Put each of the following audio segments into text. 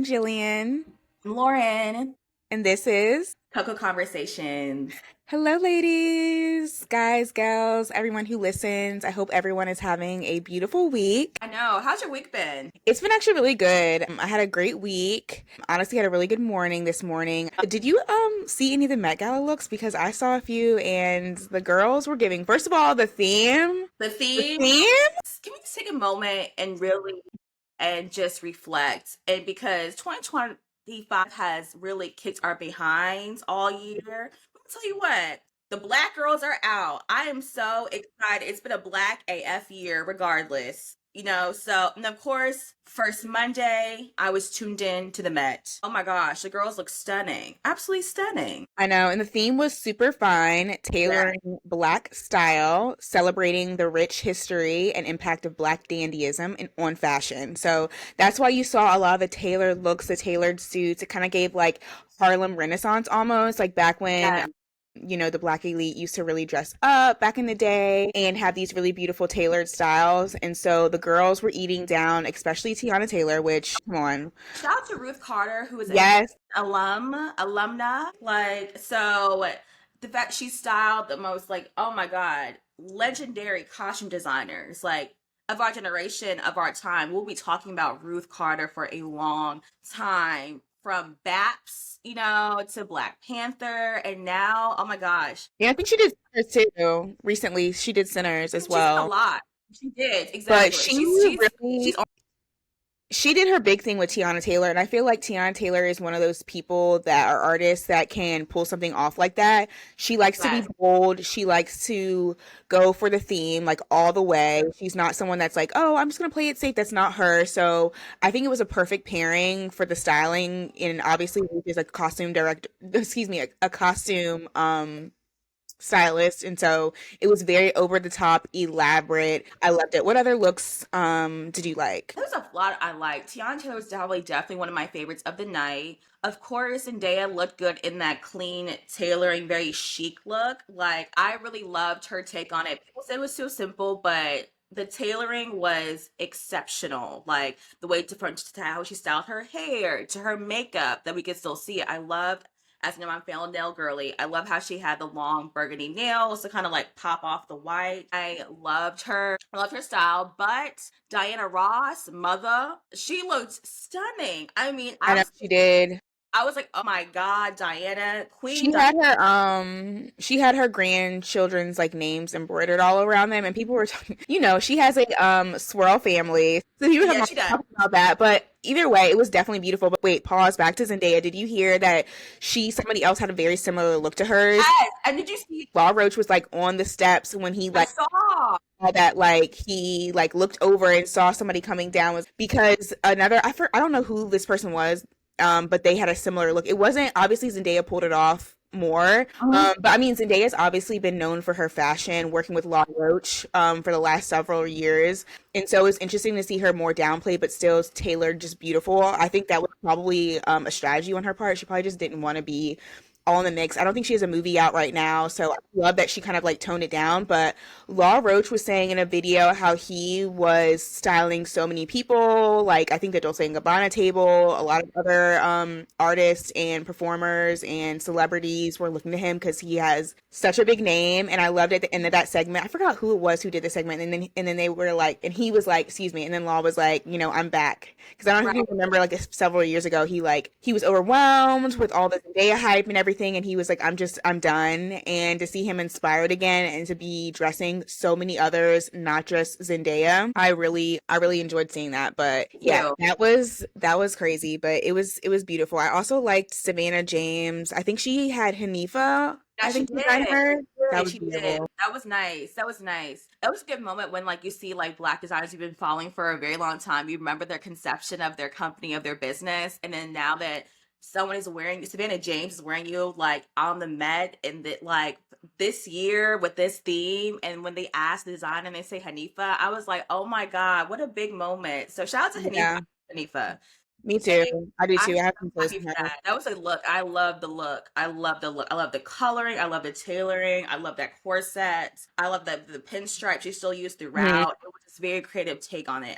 I'm Jillian, Lauren, and this is Coco Conversations. Hello, ladies, guys, gals, everyone who listens. I hope everyone is having a beautiful week. I know. How's your week been? It's been actually really good. I had a great week. Honestly, had a really good morning this morning. Did you see any of the Met Gala looks? Because I saw a few, and the girls were giving. First of all, the theme. The The theme? theme. Can we just take a moment and really and just reflect? And because 2025 has really kicked our behinds all year, let me tell you what, the black girls are out. I am so excited. It's been a black AF year, regardless. So, and of course, first Monday, I was tuned in to the Met. Oh my gosh, the girls look stunning. Absolutely stunning. I know, and the theme was super fun, Yeah. tailoring Black style, celebrating the rich history and impact of Black dandyism on fashion. So that's why you saw a lot of the tailored looks, the tailored suits. It kind of gave like Harlem Renaissance almost, like back when Yeah. the Black elite used to really dress up back in the day and have these really beautiful tailored styles. And so the girls were eating down, especially Tiana Taylor, which, come on. Shout out to Ruth Carter, who is a Yes. alumna. Like, so the fact she styled the most, like, oh my God, legendary costume designers, like, of our generation, of our time. We'll be talking about Ruth Carter for a long time, from BAPS, to Black Panther, and now, oh my gosh, Yeah, I think she did Sinners too. Recently, she did Sinners as she's done a well. lot. She did, But exactly. she She's really she did her big thing with Tiana Taylor, and I feel like Tiana Taylor is one of those people that are artists that can pull something off like that. She likes to be yes. bold. She likes to go for the theme like all the way. She's not someone that's like, "Oh, I'm just gonna play it safe." That's not her. So I think it was a perfect pairing for the styling. And obviously, Ruth is a costume director. Excuse me, a costume stylist, and so it was very over the top, elaborate. I loved it. What other looks did you like? There's a lot I like. Tiana Taylor was definitely one of my favorites of the night. Of course, Zendaya looked good in that clean tailoring, very chic look. Like, I really loved her take on it. People said it was too simple, but the tailoring was exceptional. Like the way to how she styled her hair, to her makeup, that we could still see it. I loved, as you know, I'm a fellow nail girly. I love how she had the long burgundy nails to kind of like pop off the white. I loved her. I loved her style, but Diana Ross, mother, she looked stunning. I mean, I know she did. I was like, oh my God, Diana, Queen She Diana. had her grandchildren's like names embroidered all around them, and people were talking, she has a swirl family. So you were Yeah, she does. talking about that, but either way, it was definitely beautiful. But wait, pause back to Zendaya. Did you hear that somebody else had a very similar look to hers? Yes. And did you see? Law Roach was like on the steps when he I like saw. that like he like looked over and saw somebody coming down was because I don't know who this person was, but they had a similar look. It wasn't obviously Zendaya pulled it off more, but I mean Zendaya's obviously been known for her fashion, working with Law Roach for the last several years, and so it's interesting to see her more downplayed but still tailored, just beautiful. I think that was probably a strategy on her part. She probably just didn't want to be all in the mix. I don't think she has a movie out right now, so I love that she kind of like toned it down. But Law Roach was saying in a video how he was styling so many people, like I think the Dolce and Gabbana table, a lot of other artists and performers and celebrities were looking to him because he has such a big name. And I loved at the end of that segment. I forgot who it was who did the segment, and then they were like, and he was like, "Excuse me," and then Law was like, "I'm back." Because I don't know if Right. you remember, like several years ago, he was overwhelmed with all the Zendaya hype and everything, and he was like, I'm done." And to see him inspired again and to be dressing so many others, not just Zendaya, I really enjoyed seeing that. But yeah, You. that was crazy, but it was beautiful. I also liked Savannah James. I think she had Hanifa. Yeah, I she think behind did. her. That was She did. beautiful. That was nice. That was nice. That was a good moment when, like, you see, like, black designers you've been following for a very long time. You remember their conception of their company, of their business, and then now that someone is wearing Savannah James is wearing you like on the Met and that like this year with this theme, and when they asked the designer and they say Hanifa, I was like, oh my God, what a big moment. So shout out to Hanifa. Yeah, Hanifa. me too. I do I'm too. I have so some clothes happy from for her. that. That was a look. I love the look. I love the look. I love the coloring. I love the tailoring. I love that corset. I love the pinstripe she still used Mhm. throughout. It was just a very creative take on it.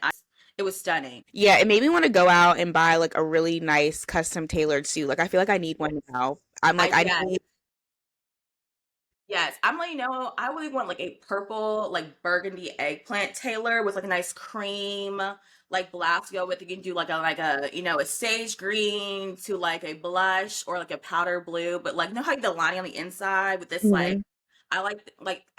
It was stunning. Yeah, it made me want to go out and buy like a really nice custom tailored suit. Like I feel like I need one now. I'm like I I Yes. need. Yes, I'm letting you know, I really want like a purple, like burgundy eggplant tailor with like a nice cream, like blouse to go with. You can do like a a sage green to like a blush or like a powder blue, but like how the lining on the inside with this like Mhm. I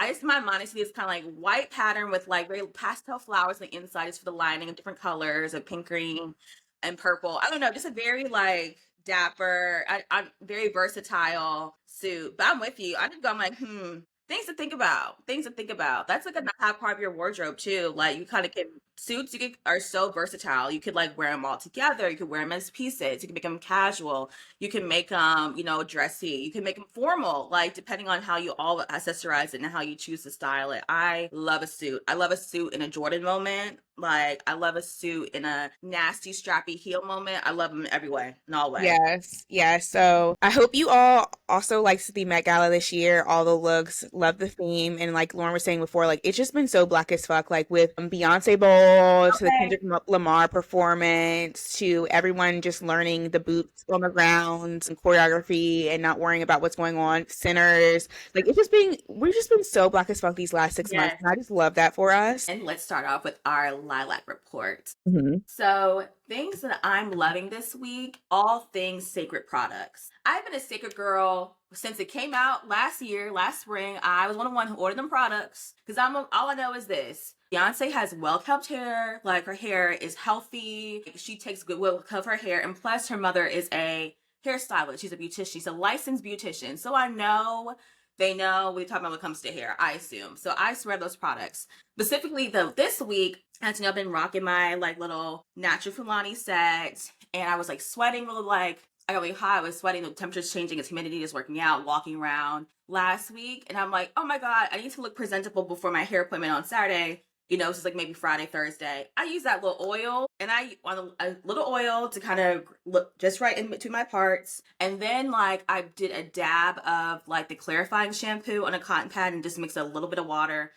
just in my mind I see this kind of like white pattern with like very pastel flowers on the inside just for the lining of different colors of pink, green, and purple. I don't know, just a very like dapper. I'm very versatile suit, but I'm with you. I just go, I'm like, things to think about. Things to think about. That's like a hot part of your wardrobe too. Like you kind of can suits are so versatile. You could like wear them all together. You could wear them as pieces. You can make them casual. You can make them, dressy. You can make them formal, like depending on how you all accessorize it and how you choose to style it. I love a suit. I love a suit in a Jordan moment. Like I love a suit in a nasty strappy heel moment. I love them every way, in all way. Yes, yes. So I hope you all also liked the Met Gala this year. All the looks, love the theme, and like Lauren was saying before, like it's just been so black as fuck. Like with Beyonce Bowl to the Okay. Kendrick Lamar performance to everyone just learning the boots on the ground and choreography and not worrying about what's going on. Sinners, like it's just being we've just been so black as fuck these last 6 months, Yes. and I just love that for us. And let's start off with our lilac report. Mhm. So, things that I'm loving this week, all things sacred products. I've been a sacred girl since it came out last year, last spring. I was one who ordered them products because all I know is this. Beyonce has well kept hair, like her hair is healthy. She takes good care of her hair, and plus her mother is a hairstylist. She's a beautician. She's a licensed beautician. So I know they know what they talk about when it comes to hair, I assume. So I swear those products. Specifically though, this week, as you know, I've been rocking my like little natural Fulani set, and I was like sweating really like I got really hot. I was sweating. The temperature's changing. It's humidity. Just working out, walking around last week, and I'm like, oh my god, I need to look presentable before my hair appointment on Saturday. It's just like maybe Friday, Thursday. I use that little oil, and I want a little oil to kind of look just right in between my parts, and then like I did a dab of like the clarifying shampoo on a cotton pad, and just mix a little bit of water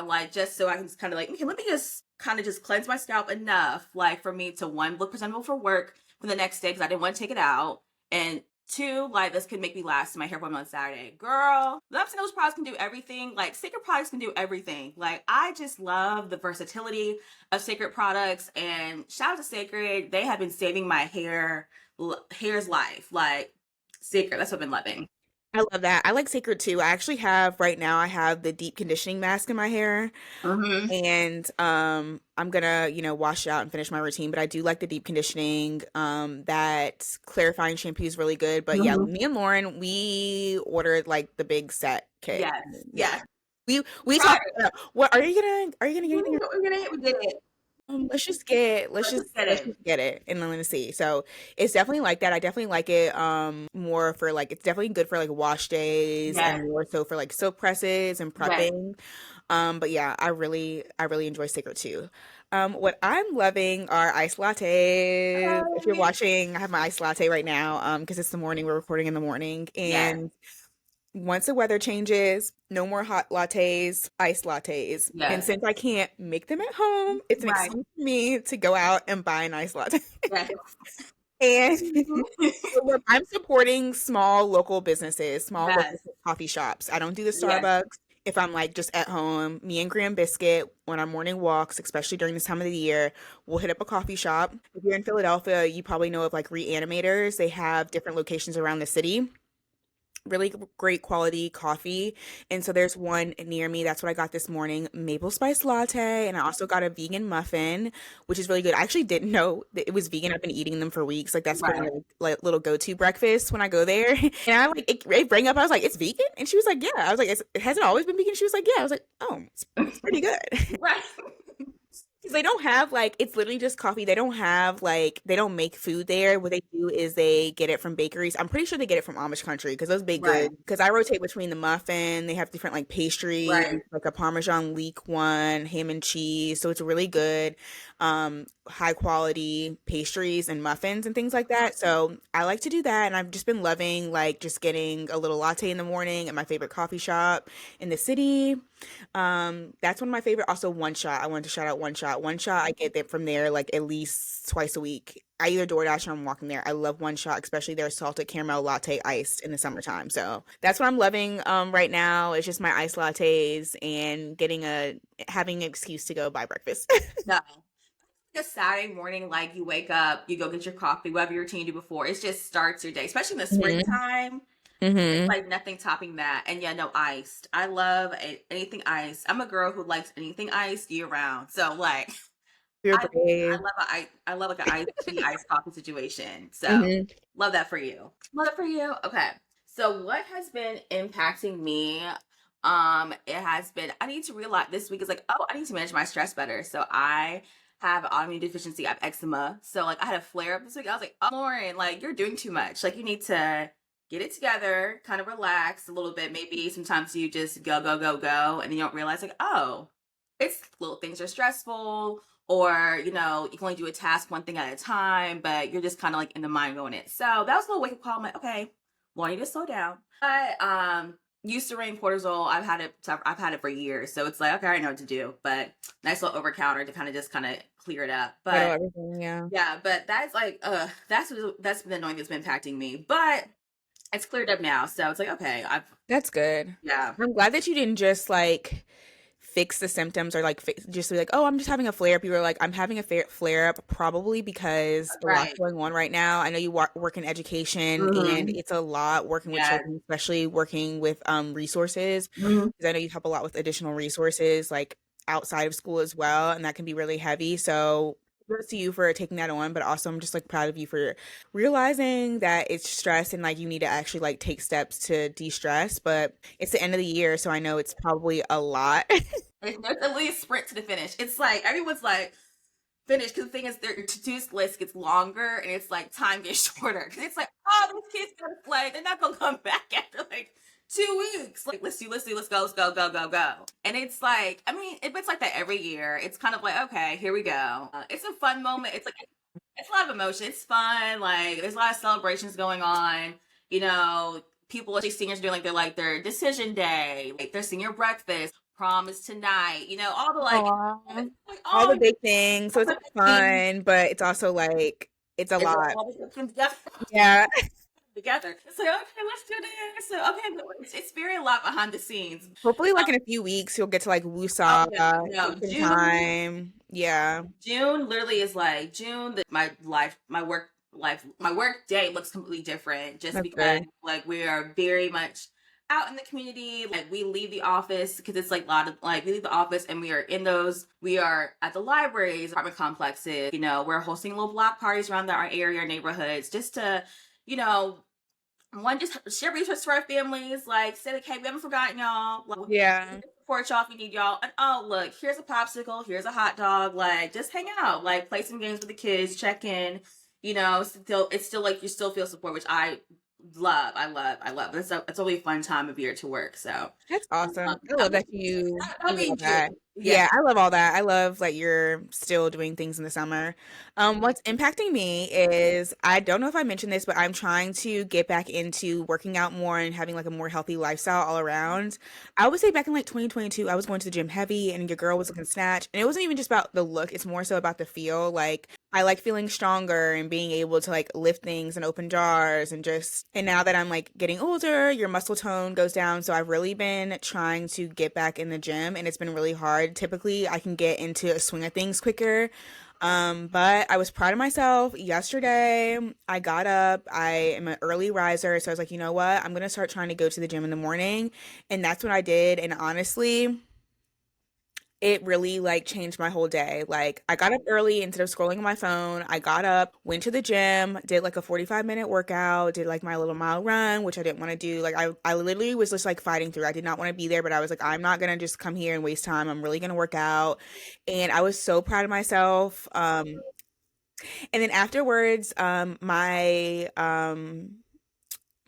like just so I can just kind of like, okay, let me just kind of just cleanse my scalp enough, like for me to one, look presentable for work for the next day because I didn't want to take it out, and two, like this could make me last my hair appointment on Saturday. Girl, love saying those products can do everything. Like Sacred products can do everything. Like I just love the versatility of Sacred products, and shout out to Sacred. They have been saving my hair's life. Like Sacred, that's what I've been loving. I love that. I like Sacred too. I actually have right now. I have the deep conditioning mask in my hair. Mm-hmm. And I'm gonna, wash it out and finish my routine. But I do like the deep conditioning. That clarifying shampoo is really good. But yeah, Mm-hmm. me and Lauren, we ordered like the big set kit. Yes, Yeah. yes. We Right. talked about what are you gonna get anything? We did it. Let's just get let's Let's just just get let's it. just get it and then let's see. So it's definitely like that. I definitely like it more for like it's definitely good for like wash days Yes, and more so for like soap presses and yes. prepping. But yeah, I really enjoy Secret too. What I'm loving are iced lattes. If you're Hey. watching, I have my iced latte right now because it's the morning, we're recording in the morning, Yes, and once the weather changes, no more hot lattes, iced lattes. And yes. since I can't make them at home, it's an Right. excuse for me to go out and buy an iced latte. Yes. And I'm supporting small local businesses, small local Yes. coffee shops. I don't do the Yes. Starbucks. If I'm like just at home, me and Graham Biscuit on our morning walks, especially during this time of the year, we'll hit up a coffee shop. If you're in Philadelphia, you probably know of like Reanimators. They have different locations around the city, really great quality coffee. And so there's one near me. That's what I got this morning, maple spice latte. And I also got a vegan muffin, which is really good. I actually didn't know that it was vegan. I've been eating them for weeks. Like that's been Right. like little go-to breakfast when I go there. And I like it rang up. I was like, it's vegan? And she was like, yeah. I was like, it hasn't always been vegan. She was like, yeah. I was like, oh, it's pretty good. Right. Because they don't have like it's literally just coffee. They don't have like they don't make food there. What they do is they get it from bakeries. I'm pretty sure they get it from Amish country because those bake Right. good. Because I rotate between the muffin. They have different like pastries, Right. like a Parmesan leek one, ham and cheese. So it's really good, high quality pastries and muffins and things like that. So I like to do that, and I've just been loving like just getting a little latte in the morning at my favorite coffee shop in the city. That's one of my favorite. Also, One Shot. I wanted to shout out One Shot. One Shot, I get them from there like at least twice a week. I either DoorDash or I'm walking there. I love One Shot, especially their salted caramel latte iced in the summertime. So that's what I'm loving right now. It's just my iced lattes and having an excuse to go buy breakfast. No. A Saturday morning, like you wake up, you go get your coffee, whatever your routine you do before, it just starts your day, especially in the hmm springtime. It's hmm like nothing topping that. And yeah, no iced. I love anything iced. I'm a girl who likes anything iced year round. So like, You're I brave. love I love like an iced tea, iced coffee situation. So hmm love that for you. Love that for you. Okay. So what has been impacting me? It has been I need to realize this week is like, oh, I need to manage my stress better. So I have autoimmune deficiency. I have eczema. So like I had a flare up this week. I was like, oh, Lauren, like you're doing too much. Like you need to get it together, kind of relax a little bit. Maybe sometimes you just go, go, go, go, and then you don't realize like, oh, it's little things are stressful, or you can only do a task one thing at a time, but you're just kind of like in the mind going it. So that was a little wake up call. I'm like, okay, well, I need to slow down. But used to rain cortisol. I've had it for years, so it's like okay, I know what to do. But nice little over counter to kind of clear it up. Settle But everything, yeah. yeah, but that's like that's been annoying that's been impacting me. But it's cleared up now, so it's like okay, I've That's good. yeah, I'm glad that you didn't just like fix the symptoms or like just be like, oh, I'm just having a flare up. You were like, I'm having a flare up probably because a lot's right. going on right now. I know you work in education and Mm-hmm. it's a lot working with Yeah. children, especially working with resources. Mm-hmm. Because I know you help a lot with additional resources like outside of school as well, and that can be really heavy. So kudos to you for taking that on, but also I'm just like proud of you for realizing that it's stress and like you need to actually like take steps to de-stress. But it's the end of the year, so I know it's probably a lot. There's at least sprint to the finish. It's like everyone's like finish because the thing is their to-do list gets longer and it's like time gets shorter because it's like oh these kids gotta play they're not gonna come back after like 2 weeks like let's go go and it's like I mean it's like that every year it's kind of like okay here we go it's a fun moment it's like it's a lot of emotion it's fun like there's a lot of celebrations going on you know people especially seniors doing like their decision day like their senior breakfast prom is tonight all the Aw. like All the oh big things. So it's fun, but it's also like it's a it's lot. all the things together. Yeah. Together. It's like, okay, let's do this. So, okay, but it's very a lot behind the scenes. Hopefully like in a few weeks you'll get to like Oh Woosah, yeah, no, take some June. time. Yeah. June literally is like June. My life, my work day looks completely different just That's because good. like we are very much out in the community. Like we leave the office because it's like a lot of like we leave the office and we are at the libraries, apartment complexes. We're hosting little block parties around our area, our neighborhoods, just to you know one just share resources for our families like say like hey we haven't forgotten y'all like Yeah. support y'all if we need y'all and oh look here's a popsicle here's a hot dog like just hang out like play some games with the kids check in still it's still like you still feel support which I love it's a really fun time of year to work so That's awesome. I that love would that you that'll do be all June that. yeah Yeah, I love all that. I love that you're still doing things in the summer. What's impacting me is I don't know if I mentioned this, but I'm trying to get back into working out more and having like a more healthy lifestyle all around. I would say back in like 2022, I was going to the gym heavy and your girl was looking snatch. And it wasn't even just about the look, it's more so about the feel. Like I like feeling stronger and being able to like lift things and open jars and now that I'm like getting older, your muscle tone goes down. So I've really been trying to get back in the gym and it's been really hard. Typically I can get into a swing of things quicker. But I was proud of myself. Yesterday, I got up. I am an early riser, so I was like, you know what? I'm gonna start trying to go to the gym in the morning, and that's what I did. And honestly, it really like changed my whole day. Like I got up early instead of scrolling on my phone. I got up, went to the gym, did like a 45-minute workout, did like my little mile run, which I didn't want to do. Like I literally was just like fighting through. I did not want to be there, but I was like, I'm not gonna just come here and waste time. I'm really gonna work out. And I was so proud of myself. And then afterwards,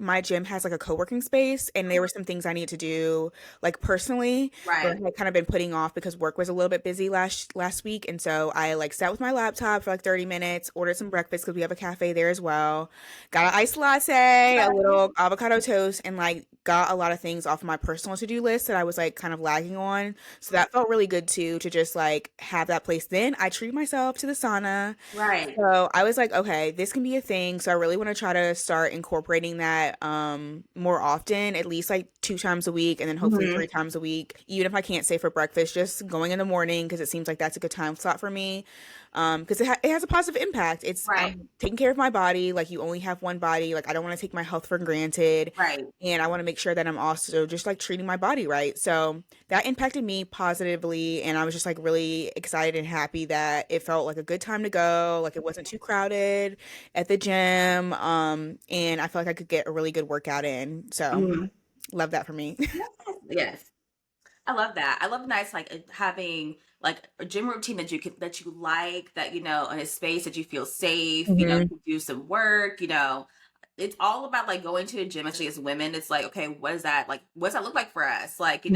my gym has like a co-working space, and there were some things I needed to do like personally that Right. I had kind of been putting off because work was a little bit busy last week. And so I like sat with my laptop for like 30 minutes, ordered some breakfast because we have a cafe there as well. Got an iced latte, a little avocado toast, and like got a lot of things off my personal to-do list that I was like kind of lagging on. So that felt really good too, to just like have that place. Then I treated myself to the sauna. Right. So I was like, okay, this can be a thing. So I really want to try to start incorporating that more often, at least like 2 times a week, and then hopefully Hmm. 3 times a week. Even if I can't stay for breakfast, just going in the morning because it seems like that's a good time slot for me. Because it has a positive impact. It's Right. I'm taking care of my body. Like you only have one body. Like I don't want to take my health for granted, Right. and I want to make sure that I'm also just like treating my body right. So that impacted me positively, and I was just like really excited and happy that it felt like a good time to go. Like it wasn't too crowded at the gym, and I felt like I could get a really good workout in. So Hmm. love that for me. Yes. Yes. I love that. I love the nice like having like a gym routine that you like, that in a space that you feel safe, Hmm. to do some work. It's all about like going to a gym, especially as women. It's like, okay, what is that like? What does that look like for us? Like, Hmm.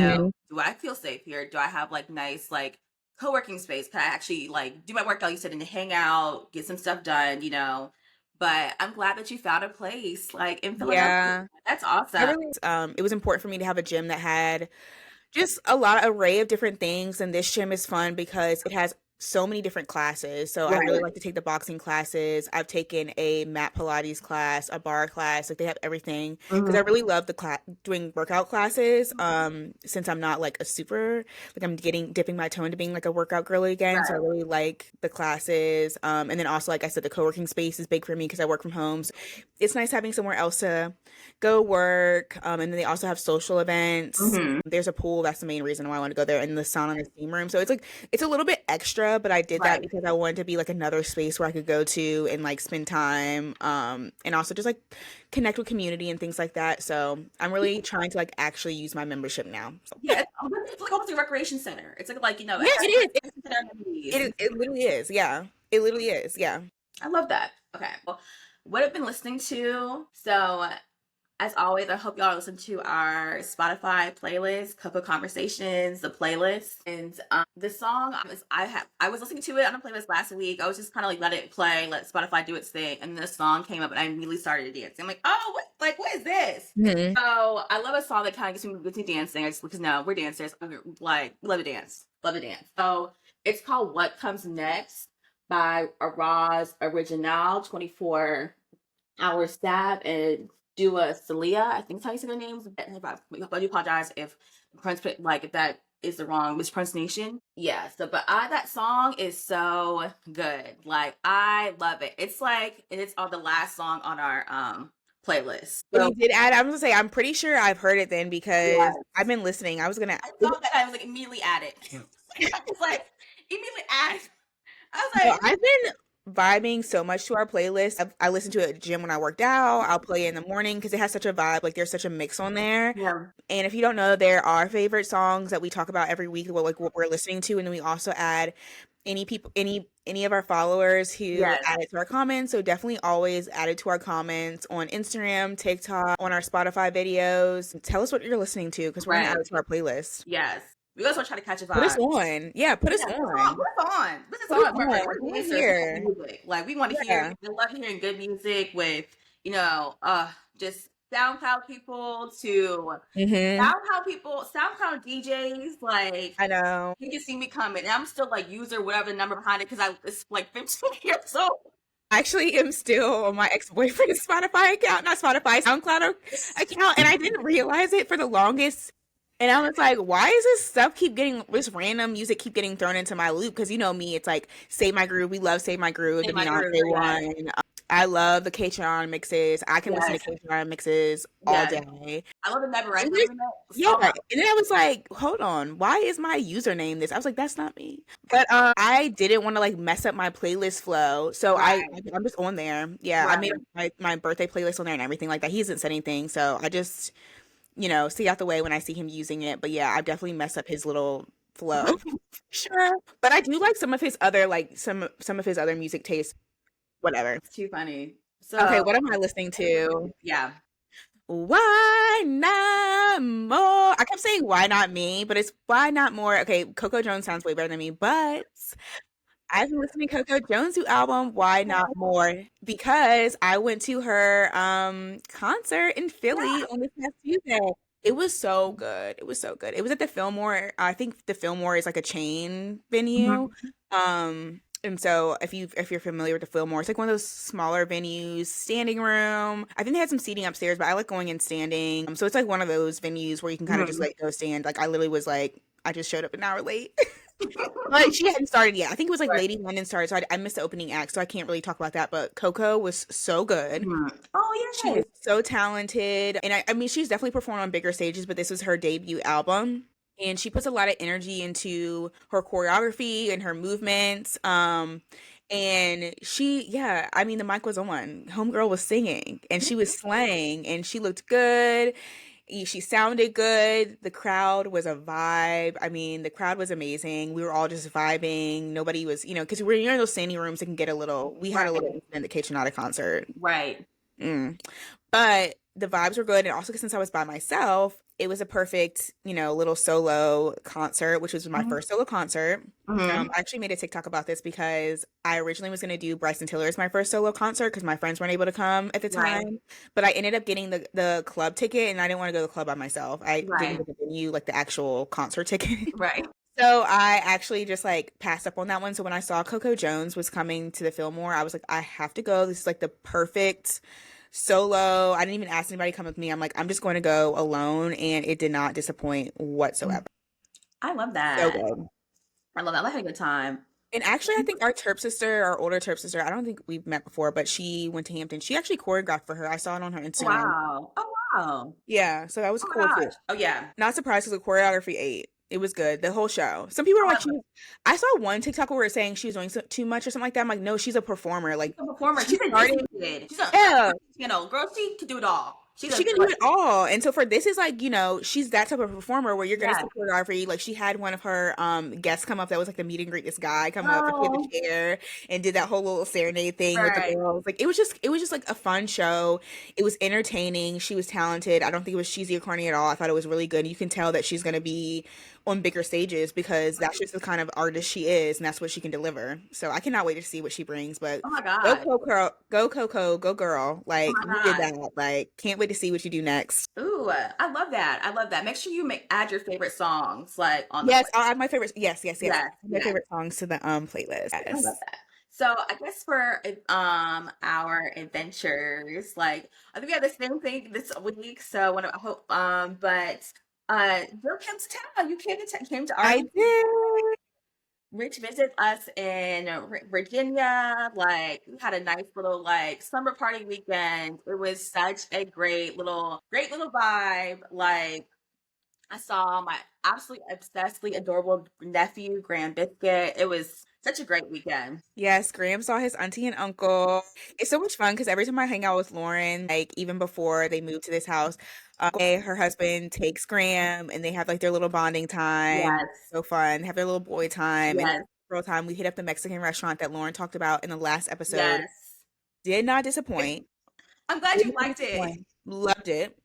do I feel safe here? Do I have like nice like co-working space? Can I actually like do my work like you said and hang out, get some stuff done? But I'm glad that you found a place like in Philadelphia. Yeah. That's I awesome. really it was important for me to have a gym that had just a lot of array of different things, and this gym is fun because it has so many different classes. So I really Right. like to take the boxing classes. I've taken a mat Pilates class, a bar class. Like they have everything because I Mhm. really love the class doing workout classes. Since I'm not like a super like I'm getting dipping my toe into being like a workout girly again. So I Right. really like the classes. And then also like I said, the co-working space is big for me because I work from home. So it's nice having somewhere else to go work. And then they also have social events. Mhm. There's a pool. That's the main reason why I want to go there, and the sauna and the steam room. So it's like it's a little bit extra, but I did that Right. because I wanted to be like another space where I could go to and like spend time, and also just like connect with community and things like that. So I'm really trying to like actually use my membership now. So Yeah, it's like almost a recreation center. It's like it yeah, has it a is. recreation center amenities. It literally is. Yeah, it literally is. Yeah. I love that. Okay. Well, what I've been listening to. So, as always, I hope y'all listen to our Spotify playlist, Cocoa Conversations, the playlist. And the song I was listening to it on a playlist last week. I was just kind of like let it play, let Spotify do its thing, and then the song came up, and I immediately started dancing. I'm like, oh, what is this? Hmm. So I love a song that kind of gets me dancing. I just because no, we're dancers. Like love to dance, love to dance. So it's called "What Comes Next" by Araz Original 24 Hour Stab and Dua Celia. I think that's how you say their names. I do apologize if if that is the wrong mispronunciation. Yeah. So, but that song is so good. Like I love it. It's like and it's on the last song on our playlist. Oh, So you did add. I was gonna say I'm pretty sure I've heard it then because yeah, I've been listening. I was gonna. I saw that I was like immediately add it. I was like immediately add. I was No, like, I've been vibing so much to our playlist. I listen to it at the gym when I worked out. I'll play it in the morning because it has such a vibe. Like there's such a mix on there. yeah, And if you don't know, there are favorite songs that we talk about every week, what we're listening to, and then we also add any of our followers who yes, add it to our comments. So definitely always add it to our comments on Instagram, TikTok, on our Spotify videos. Tell us what you're listening to because we're gonna add right, it to our playlest. yes. We also try to catch a Put us vibe. on. Yeah, put us Yeah, on. put us on. Put us Put us on. on. We're We're dancers. We love here. music. Like we want to hear. Yeah. We love hearing good music with you know, just SoundCloud people to Hmm. SoundCloud DJs. Like I know. you can see me coming, and I'm still like user whatever the number behind it because it's like 15 years old. I actually am still on my ex-boyfriend's Spotify account, not Spotify, account, and I didn't realize it for the longest. And I was like, why is this random music keep getting thrown into my loop? Because you know me, it's like Save My Groove. We love Save My Groove, In the my groove, Beyonce yes, one. I love the K-Tron mixes. I can listen to yes, K-Tron mixes all yes. day. I love the Never And Record there's- remix. yeah, Oh my, and then I was like, hold on, why is my username this? I was like, that's not me. But I didn't want to like mess up my playlist flow, so right, I'm just on there. Yeah, I made right. my birthday playlist on there and everything like that. He hasn't said anything, so I just see out the way when I see him using it. But yeah, I've definitely messed up his little flow. Sure, but I do like some of his other some of his other music tastes. Whatever. It's too funny. Okay, So what am I listening to? yeah. Why not more? I kept saying why not me, but it's why not more. Okay, Coco Jones sounds way better than me, but I've been listening to Coco Jones' new album, Why Not More, because I went to her concert in Philly Yeah. on this past Tuesday. It was so good. It was so good. It was at the Fillmore. I think the Fillmore is like a chain venue. Mhm. And so if you're familiar with the Fillmore, it's like one of those smaller venues, standing room. I think they had some seating upstairs, but I like going and standing. So it's like one of those venues where you can kind of just Mhm. like go stand. Like I literally was like, I just showed up an hour late. But she hadn't started yet. I think it was like Right. Lady London started, so I missed the opening act, so I can't really talk about that. But Coco was so good. Mhm. Oh, She yes. was so talented, and I mean, she's definitely performed on bigger stages, but this was her debut album, and she puts a lot of energy into her choreography and her movements. And yeah, I mean, the mic was on. Homegirl was singing, and she was slaying, and she looked good. She sounded good. The crowd was a vibe. I mean, the crowd was amazing. We were all just vibing. Nobody was, because we're in those standing rooms, it can get a little. We had a little Right. incident at the Kitchenada concert. Right. Mm. But the vibes were good. And also, since I was by myself, it was a perfect, little solo concert, which was my Mhm. first solo concert. Mhm. I actually made a TikTok about this because I originally was going to do Bryson Tiller as my first solo concert because my friends weren't able to come at the Right. time. But I ended up getting the club ticket and I didn't want to go to the club by myself. I didn't Right. get the venue, like the actual concert ticket. Right. So I actually just like passed up on that one. So when I saw Coco Jones was coming to the Fillmore, I was like, I have to go. This is like the perfect solo. I didn't even ask anybody to come with me. I'm like, I'm just going to go alone, and it did not disappoint whatsoever. I love So that. good. I love that. I had a good time. And actually, I think our Terp sister, our older Terp sister, I don't think we've met before, but she went to Hampton. She actually choreographed for her. I saw it on her Instagram. Wow. Oh, wow. Yeah, so that was Oh cool my too. gosh. Oh, yeah. Not surprised because the choreography ate. It was good. The whole show. Some people are Oh, like, I love I saw one TikTok where it was saying she was doing too much or something like that. I'm like, no, she's a performer. she's Like, a performer. she She's a started, Disney kid. She's a yeah, girl. She can do it all. She's a she can do it all. And so for this is like, she's that type of performer where you're gonna yeah. see choreography. Like she had one of her guests come up that was like the meet and greet, this guy come up and she had the Oh, chair and did that whole little serenade thing with the right. girls. Like it was just like a fun show. It was entertaining. She was talented. I don't think it was cheesy or corny at all. I thought it was really good. You can tell that she's gonna be on bigger stages because that's just the kind of artist she is and that's what she can deliver. So I cannot wait to see what she brings. But Oh my go God. Coco, go Coco, go girl. Oh Like my you did God. that. Like can't wait to see what you do next. Ooh, I love that. I love that. Make sure you add your favorite songs like on the Yes, play. I'll add my favorites. Yes, yes, yes. Yes, My yes. favorite songs to the playlist. I love Yes. that. So I guess for our adventures, like I think we had the same thing this week. So when I hope but Jill came to town. You came to our I did. Rich visit us in Virginia. Like we had a nice little like summer party weekend. It was such a great little vibe. Like I saw my absolutely obsessively adorable nephew, Grand Biscuit. It was such a great weekend. Yes, Graham saw his auntie and uncle. It's so much fun because every time I hang out with Lauren, like even before they moved to this house, her husband takes Graham and they have like their little bonding time. Yes, So fun. They have their little boy time and yes, girl time. We hit up the Mexican restaurant that Lauren talked about in the last episode. yes. Did not disappoint. I'm glad Did you not liked it. disappoint. Loved it.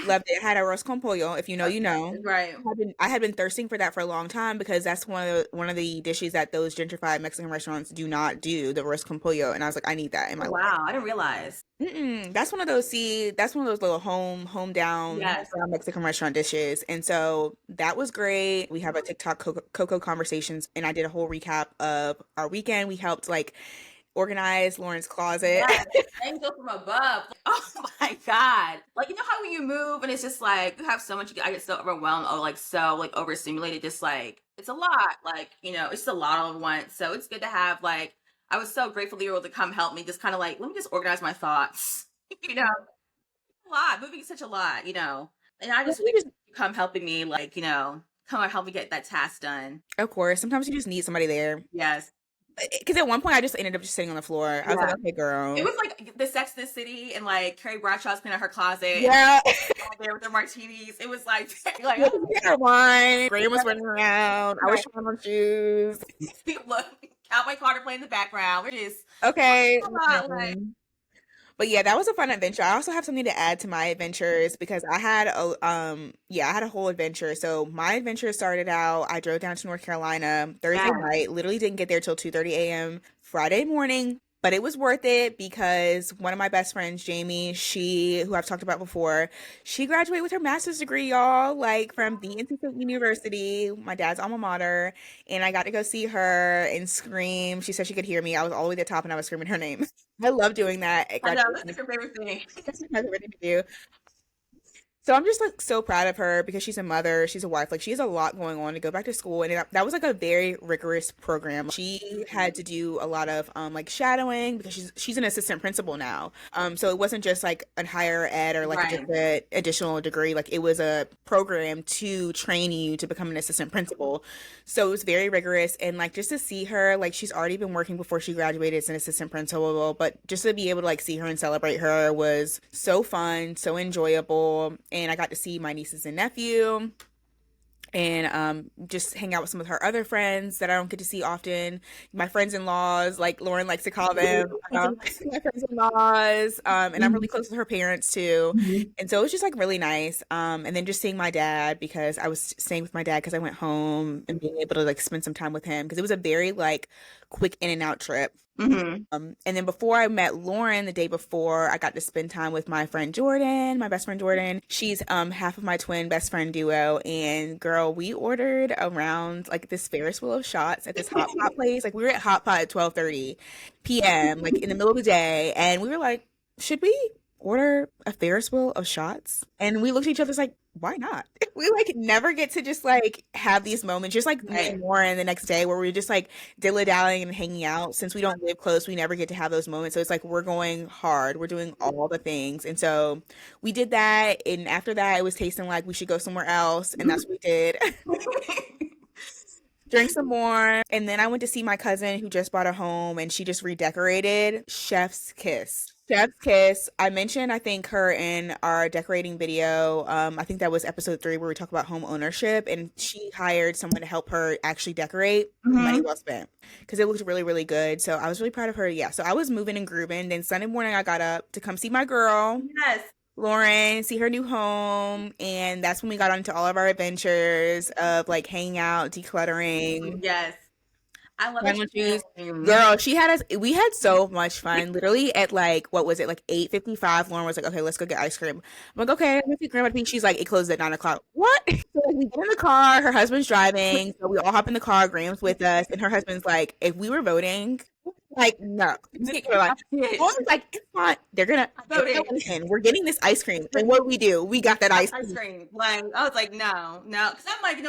Loved it. Had arroz con pollo. If you know, you know. Right. I had been thirsting for that for a long time because that's one of the dishes that those gentrified Mexican restaurants do not do, the arroz con pollo, and I was like, I need that in Oh, my life. wow, I didn't realize. That's one of those that's one of those little home down Yes. Mexican restaurant dishes, and so that was great. We have a TikTok Coco conversations, and I did a whole recap of our weekend. We helped like organize Lauren's closet. Yes. Angel from above. Oh my God. Like, you know how when you move and it's just like, you have so much, I get so overwhelmed or like so like overstimulated, just like, it's a lot. Like, it's a lot all at once. So it's good to have like, I was so grateful that you were able to come help me, just kind of like, let me just organize my thoughts. you know, a lot. Moving is such a lot. And I just We just, appreciate you come helping me, like, come and help me get that task done. of course, sometimes you just need somebody there. Yes. Because at one point I just ended up just sitting on the floor. I was like, Yeah. okay, It girl. was like the Sex in the City and like Carrie Bradshaw's cleaning out her closet and Yeah. all there with their martinis. It was like, like Yeah, we had our wine. Graham was running around. I was right. trying on shoes. Look, Cowboy Carter playing in the background, which is Okay. a lot like But yeah, that was a fun adventure. I also have something to add to my adventures because I had a whole adventure. So my adventure started out, I drove down to North Carolina Thursday Yes. night, literally didn't get there till 2:30 a.m. Friday morning, but it was worth it because one of my best friends, Jamie, she who I've talked about before, she graduated with her master's degree, y'all, like from the NC State University, my dad's alma mater, and I got to go see her and scream. She said she could hear me. I was all the way at the top and I was screaming her name. I love doing that at I know, that's graduation. like her favorite thing. That's my favorite thing to do. So I'm just like so proud of her because she's a mother, she's a wife, like she has a lot going on to go back to school, and that was like a very rigorous program. She had to do a lot of like shadowing because she's an assistant principal now. So it wasn't just like a higher ed or like just Right. an additional degree, like it was a program to train you to become an assistant principal. So it was very rigorous, and like just to see her, like she's already been working before she graduated as an assistant principal, but just to be able to like see her and celebrate her was so fun, so enjoyable. And I got to see my nieces and nephew and just hang out with some of her other friends that I don't get to see often. My friends-in-laws, like Lauren likes to call them, my friends-in-laws, and I'm really close with her parents too. Mhm. And so it was just like really nice. And then just seeing my dad because I was staying with my dad because I went home and being able to like spend some time with him because it was a very like quick in and out trip. Hmm. And then before I met Lauren, the day before, I got to spend time with my friend Jordan, my best friend Jordan. She's half of my twin best friend duo. And girl, we ordered around like this Ferris wheel of shots at this hot pot place. Like we were at Hot Pot at 12:30 p.m., like in the middle of the day, and we were like, should we order a Ferris wheel of shots? And we looked at each other like, why not? We like never get to just like have these moments, just like me and Right. Lauren the next day where we're just like dilly-dallying and hanging out. Since we don't live close, we never get to have those moments. So it's like we're going hard. We're doing all the things. And so we did that. And after that, it was tasting like we should go somewhere else. And that's what we did. Drink some more. And then I went to see my cousin who just bought a home and she just redecorated. Chef's kiss. Chef's kiss. I mentioned, I think, her in our decorating video. I think that was episode 3 where we talk about home ownership, and she hired someone to help her actually decorate. Money Hmm. well spent because it looked really, really good. So I was really proud of her. Yeah. So I was moving and grooving. Then Sunday morning, I got up to come see my girl. Yes. Lauren, see her new home, and that's when we got onto all of our adventures of like hanging out, decluttering, Yes. I love trying that on you're shoes. saying. Girl, she had us. We had so much fun. Literally at like what was it, like 8:55? Lauren was like, "Okay, let's go get ice cream." I'm like, "Okay, let's get Grandma Pink." She's like, "It closes at 9 o'clock." What? So like we get in the car. Her husband's driving, so we all hop in the car. Graham's with us, and her husband's like, "If we were voting, like no." We're like, I did. Lauren's like, "It's fine. I They're gonna voted. win. We're getting this ice cream." And what we do? We got that ice Ice cream. cream. Like I was like, no, no, because I'm like,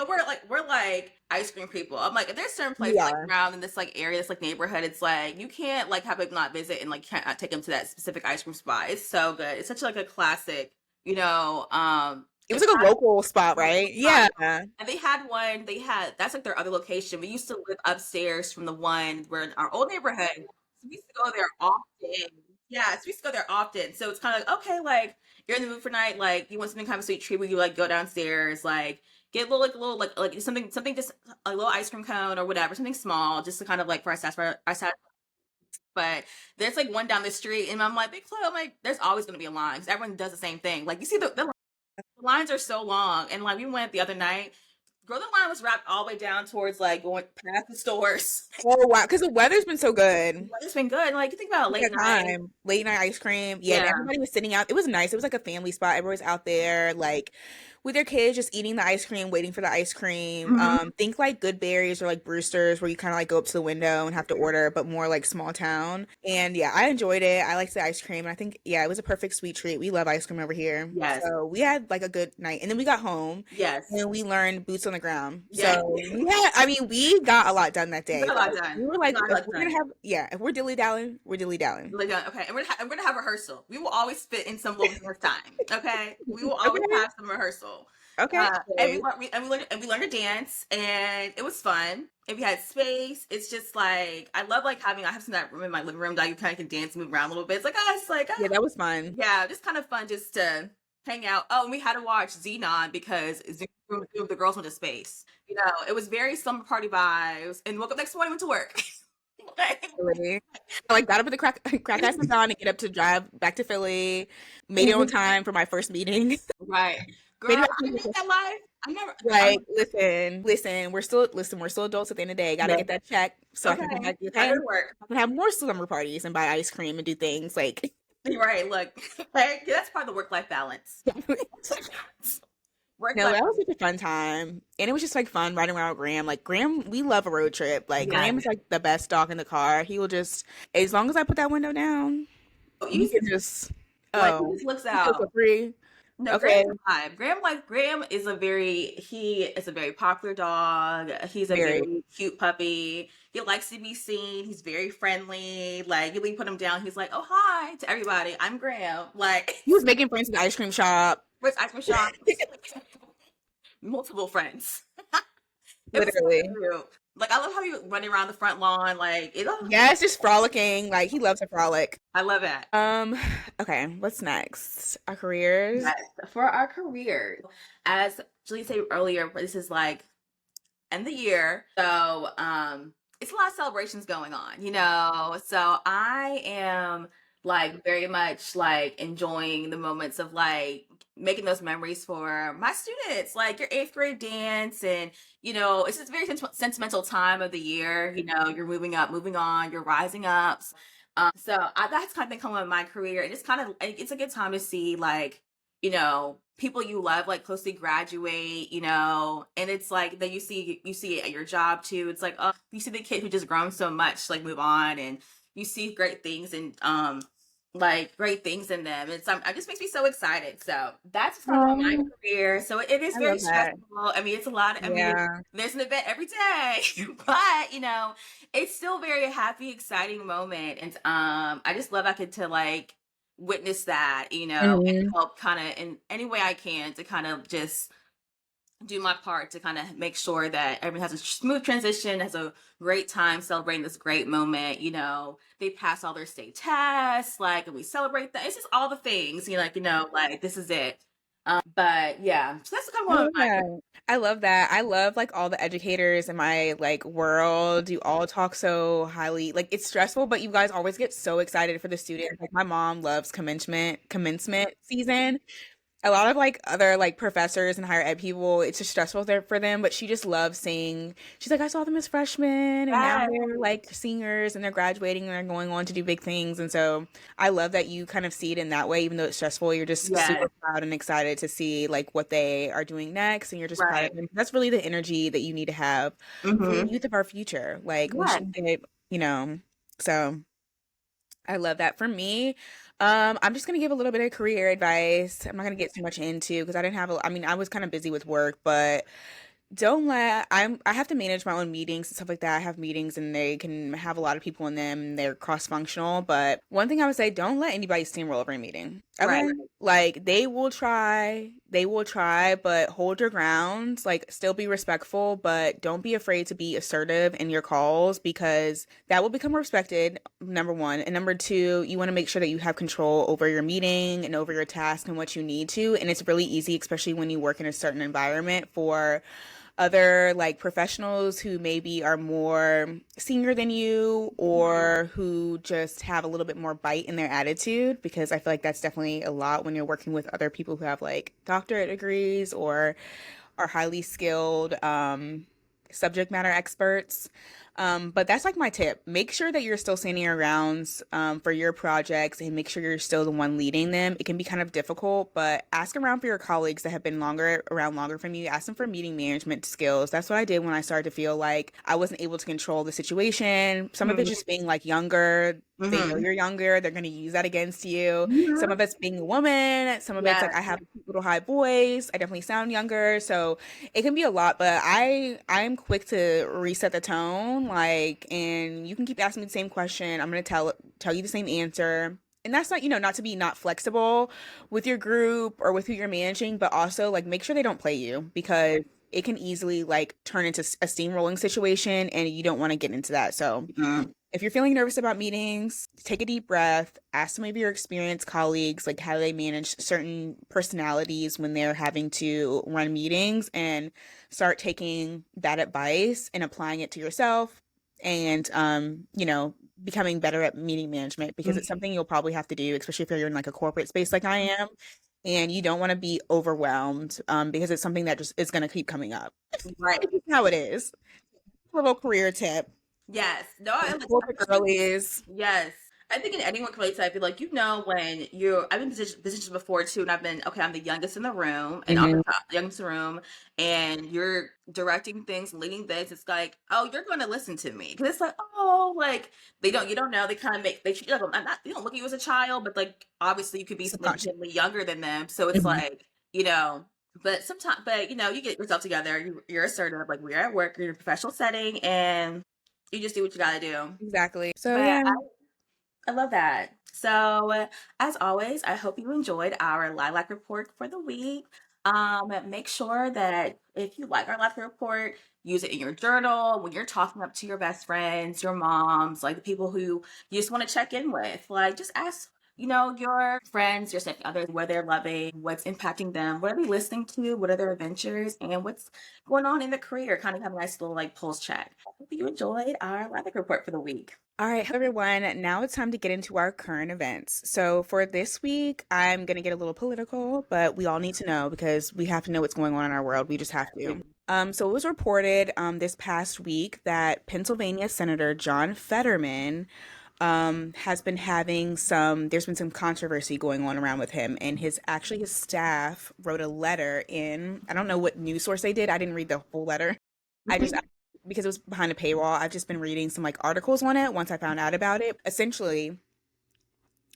we're like ice cream people. I'm like, if there's certain We places like are. around in this like area, this like neighborhood, it's like you can't like have people not visit and like can't take them to that specific ice cream spot. It's so good. It's such like a classic, you know, It a was like a classic local spot, local right? spot. Yeah. And they had one. They had that's like their other location. We used to live upstairs from the one where in our old neighborhood. So we used to go there often. Yeah, so we used to go there often. So it's kind of like okay, like you're in the mood for night, like you want something kind of sweet treat where you like go downstairs, like get a little like something just a little ice cream cone or whatever, something small, just to kind of like for our side. But there's like one down the street, and I'm like, Big Flo, I'm like, there's always gonna be a line because everyone does the same thing. Like you see the lines are so long, and like we went the other night. Girl, the line was wrapped all the way down towards like going past the stores. Oh wow, because the weather's been so good. It's been good. Like you think about late That night. time, late night ice cream. Yeah, and Yeah. everybody was sitting out. It was nice. It was like a family spot. Everybody was out there, like with their kids, just eating the ice cream, waiting for the ice cream. Hmm. Think like Good Berries or like Brewster's, where you kind of like go up to the window and have to order, but more like small town. And yeah, I enjoyed it. I liked the ice cream, and I think yeah, it was a perfect sweet treat. We love ice cream over here, Yes. so we had like a good night. And then we got home, Yes. and we learned boots on the ground. Yeah. So yeah, I mean, we got a lot done that We day. got a lot Like, done. we were We like, got a if lot we're gonna done. have, yeah, if we're dilly dallying, we're dilly dallying. Like, okay, and we're gonna have rehearsal. We will always fit in some little dance time. Okay, we will always Okay, have some rehearsal. okay. And we learned to dance, and it was fun. If we had space, it's just like I love like having I have some of that room in my living room that you kind of can dance and move around a little bit. It's like Yeah, that was fun. yeah, just kind of fun just to hang out. Oh, and we had to watch Xenon because the girls went to space. You know, it was very summer party vibes, and woke up next morning went to work. Like, Really. I like got up at the crack ass of dawn to get up to drive back to Philly. Made it on time for my first meeting. right. Made Girl, it back I live to that life. I never, I'm like, listen, we're still adults at the end of the day. Gotta yeah. get that check so I can come Okay. back, I okay? go to work. I can have more slumber parties and buy ice cream and do things like You're right. Look, right? That's part of the work-life balance. no, Work-life that was balance. such a fun time. And it was just like fun riding around with Graham. Like Graham, we love a road trip. Like Yes. Graham is like the best dog in the car. He will just as long as I put that window down, Oh, he you can just like he oh, just looks he feels out. so free. No, Okay. Graham's a vibe. Graham is a very popular dog. He's a Very. very cute puppy. He likes to be seen. He's very friendly. Like you put him down, he's like, "Oh hi" to everybody. I'm Graham. Like He was making friends at the ice cream shop. where's ice cream shop? Multiple friends. It was so Literally. cute. Like I love how you running around the front lawn. Yeah, it's just frolicking. Like he loves a frolic. I love it. Um, okay, what's next? Our careers. Yes. For our career, as Julie said earlier, this is like end the year. So it's a lot of celebrations going on, you know. So I am like very much like enjoying the moments of like making those memories for my students, like your eighth grade dance. And it's just a very sentimental time of the year. You're moving up, moving on, you're rising up. That's kind of been coming with my career, and it's a good time to see like people you love like closely graduate, and it's like that you see it at your job too. It's like, oh, you see the kid who just grown so much like move on, and you see great things and like great things in them. It just makes me so excited. So that's what's going on with my Um, career. So it is I very love that. stressful. I mean, it's a lot. I mean, Yeah. there's an event every day, but it's still a very happy, exciting moment. And I just love I get to like witness that, and Mhm. help kind of in any way I can to kind of just do my part to kind of make sure that everyone has a smooth transition, has a great time celebrating this great moment. They pass all their state tests, like, and we celebrate that. It's just all the things, like this is it. But yeah, so that's kind of I one of love my. that. I love that. I love like all the educators in my like world. You all talk so highly. Like it's stressful, but you guys always get so excited for the students. Like my mom loves commencement season. A lot of like other like professors and higher ed people, it's just stressful there for them, but she just loves seeing, she's like, I saw them as freshmen and now Yes, they're like seniors and they're graduating and they're going on to do big things. And so I love that you kind of see it in that way, even though it's stressful, you're just yes, super proud and excited to see like what they are doing next and you're just proud right. of them. That's really the energy that you need to have for the Mm-hmm. youth of our future. Like we Yes. should get, you know, so I love that. For me, I'm just gonna give a little bit of career advice. I'm not gonna get too much into because I didn't have a, I mean, I was kind of busy with work, but I have to manage my own meetings and stuff like that. I have meetings and they can have a lot of people in them and they're cross-functional, but one thing I would say, don't let anybody steamroll over a meeting. Right. Okay? Like they will try, but hold your ground. Like still be respectful, but don't be afraid to be assertive in your calls because that will become respected, number one. And number two, you want to make sure that you have control over your meeting and over your task and what you need to. And it's really easy, especially when you work in a certain environment for other like professionals who maybe are more senior than you or who just have a little bit more bite in their attitude because I feel like that's definitely a lot when you're working with other people who have like doctorate degrees or are highly skilled subject matter experts. But that's like my tip. Make sure that you're still standing your grounds for your projects and make sure you're still the one leading them. It can be kind of difficult, but ask around for your colleagues that have been around longer from you. Ask them for meeting management skills. That's what I did when I started to feel like I wasn't able to control the situation. Some of it's Mm-hmm. just being like younger. They know Mm-hmm. you're younger. They're going to use that against you. Some Hmm. of it's being a woman. Some of it's Yes. like I have a little high voice. I definitely sound younger. So it can be a lot, but I'm quick to reset the tone, like, and you can keep asking me the same question. I'm gonna tell you the same answer. And that's not, not to be not flexible with your group or with who you're managing, but also like make sure they don't play you because it can easily like turn into a steamrolling situation and you don't want to get into that. So Mhm. if you're feeling nervous about meetings, take a deep breath, ask some of your experienced colleagues like how they manage certain personalities when they're having to run meetings and start taking that advice and applying it to yourself. and becoming better at meeting management because it's Mhm. something you'll probably have to do, especially if you're in like a corporate space like I am, and you don't want to be overwhelmed because it's something that just is going to keep coming up. Right. It's just how it is. Little career tip. Yes. No, The I like corporate girl is. yes. I think in anyone can relate to that. I feel like when I've been in positions before too, and I've been okay. I'm the youngest in the room, and on the Mhm. top, youngest in the room, and you're directing things, leading things. It's like, oh, you're going to listen to me because it's like, oh, like you don't know. They kind of they treat you like I'm not. They don't look at you as a child, but like obviously you could be Subconscious. significantly younger than them. So it's Mhm. like you know. But sometimes, you get yourself together. You're assertive. Like we're at work, you're in a professional setting, and you just do what you got to do. Exactly. So But yeah. I love that. So, as always, I hope you enjoyed our lilac report for the week. Make sure that if you like our lilac report, use it in your journal when you're talking up to your best friends, your moms, like the people who you just want to check in with. Like, just ask, your friends, your significant others, where they're loving, what's impacting them, what are they listening to, what are their adventures, and what's going on in their career. Kind of have a nice little like pulse check. Hope you enjoyed our lilac report for the week. All right, hello everyone. Now it's time to get into our current events. So for this week, I'm going to get a little political, but we all need to know because we have to know what's going on in our world. We just have to. So it was reported this past week that Pennsylvania Senator John Fetterman has been having there's been some controversy going on around with him, and his staff wrote a letter in, I don't know what news source they did. I didn't read the whole letter. I just because it was behind a paywall, I've just been reading some like articles on it once I found out about it. Essentially,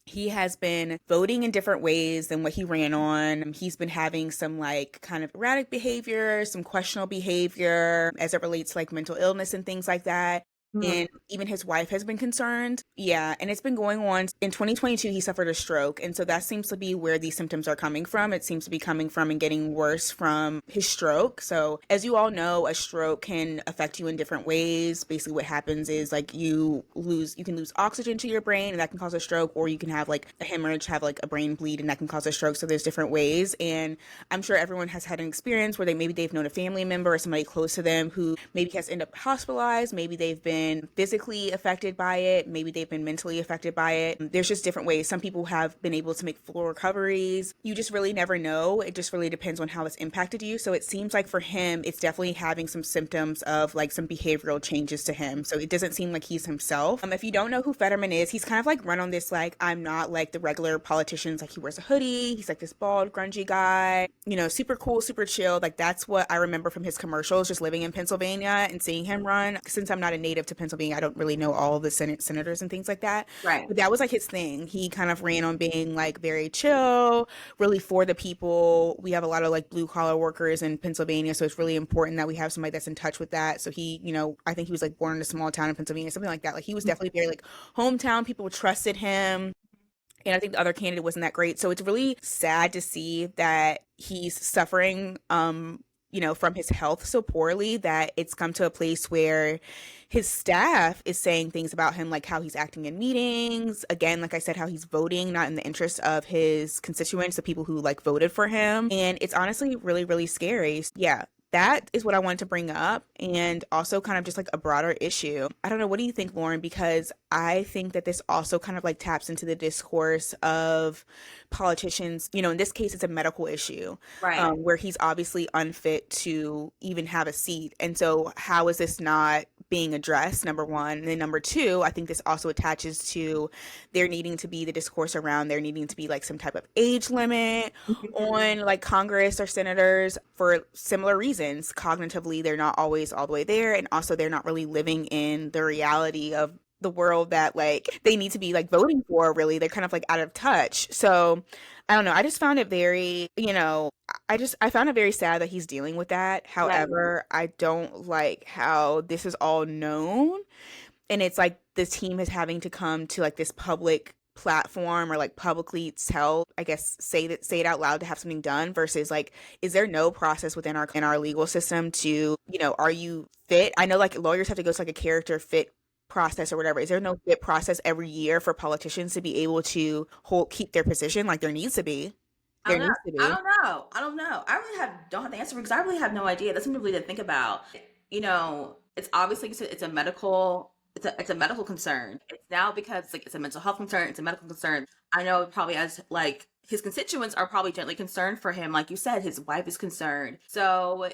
he has been voting in different ways than what he ran on. He's been having some like kind of erratic behavior, some questionable behavior as it relates to like mental illness and things like that. And even his wife has been concerned. Yeah, and it's been going on. In 2022, he suffered a stroke. And so that seems to be where these symptoms are coming from. It seems to be coming from and getting worse from his stroke. So, as you all know, a stroke can affect you in different ways. Basically, what happens is like you can lose oxygen to your brain, and that can cause a stroke, or you can have like a hemorrhage, have like a brain bleed, and that can cause a stroke. So, there's different ways. And I'm sure everyone has had an experience where they've known a family member or somebody close to them who maybe has ended up hospitalized. Maybe they've been physically affected by it. Maybe they've been mentally affected by it. There's just different ways. Some people have been able to make full recoveries. You just really never know. It just really depends on how it's impacted you. So it seems like for him, it's definitely having some symptoms of like some behavioral changes to him. So it doesn't seem like he's himself. If you don't know who Fetterman is, he's kind of like run on this like, I'm not like the regular politicians. Like he wears a hoodie. He's like this bald, grungy guy, super cool, super chill. Like that's what I remember from his commercials, just living in Pennsylvania and seeing him run. Since I'm not a native to Pennsylvania, I don't really know all of the senators and things like that. Right. But that was like his thing. He kind of ran on being like very chill, really for the people. We have a lot of like blue collar workers in Pennsylvania, so it's really important that we have somebody that's in touch with that. So he, I think he was like born in a small town in Pennsylvania, something like that. Like he was definitely very like hometown. People trusted him. And I think the other candidate wasn't that great. So it's really sad to see that he's suffering, from his health so poorly that it's come to a place where his staff is saying things about him, like how he's acting in meetings. Again, like I said, how he's voting not in the interest of his constituents, the people who like voted for him. And it's honestly really, really scary. Yeah, that is what I wanted to bring up, and also kind of just like a broader issue. I don't know, what do you think, Lauren? Because I think that this also kind of like taps into the discourse of politicians. In this case, it's a medical issue, Right. where he's obviously unfit to even have a seat. And so, how is this not being addressed? Number one. And then number two, I think this also attaches to there needing to be the discourse around there needing to be like some type of age limit on like Congress or senators for similar reasons. Cognitively, they're not always all the way there. And also, they're not really living in the reality of the world that like they need to be like voting for. Really, they're kind of like out of touch. So I don't know, I just found it very, I found it very sad that he's dealing with that. Yeah. However, I don't like how this is all known, and it's like the team is having to come to like this public platform or like publicly tell, I guess, say it out loud to have something done, versus like, is there no process within our legal system to, are you fit? I know like lawyers have to go to like a character fit process or whatever. Is there no fit process every year for politicians to be able to keep their position? Like there needs to be. I There don't know. needs to I be. don't know. I don't know. I really don't have the answer because I really have no idea. That's something really to think about. It's obviously it's a medical. it's a medical concern. It's now because like it's a mental health concern, it's a medical concern. I know probably as like his constituents are probably gently concerned for him. Like you said, his wife is concerned. So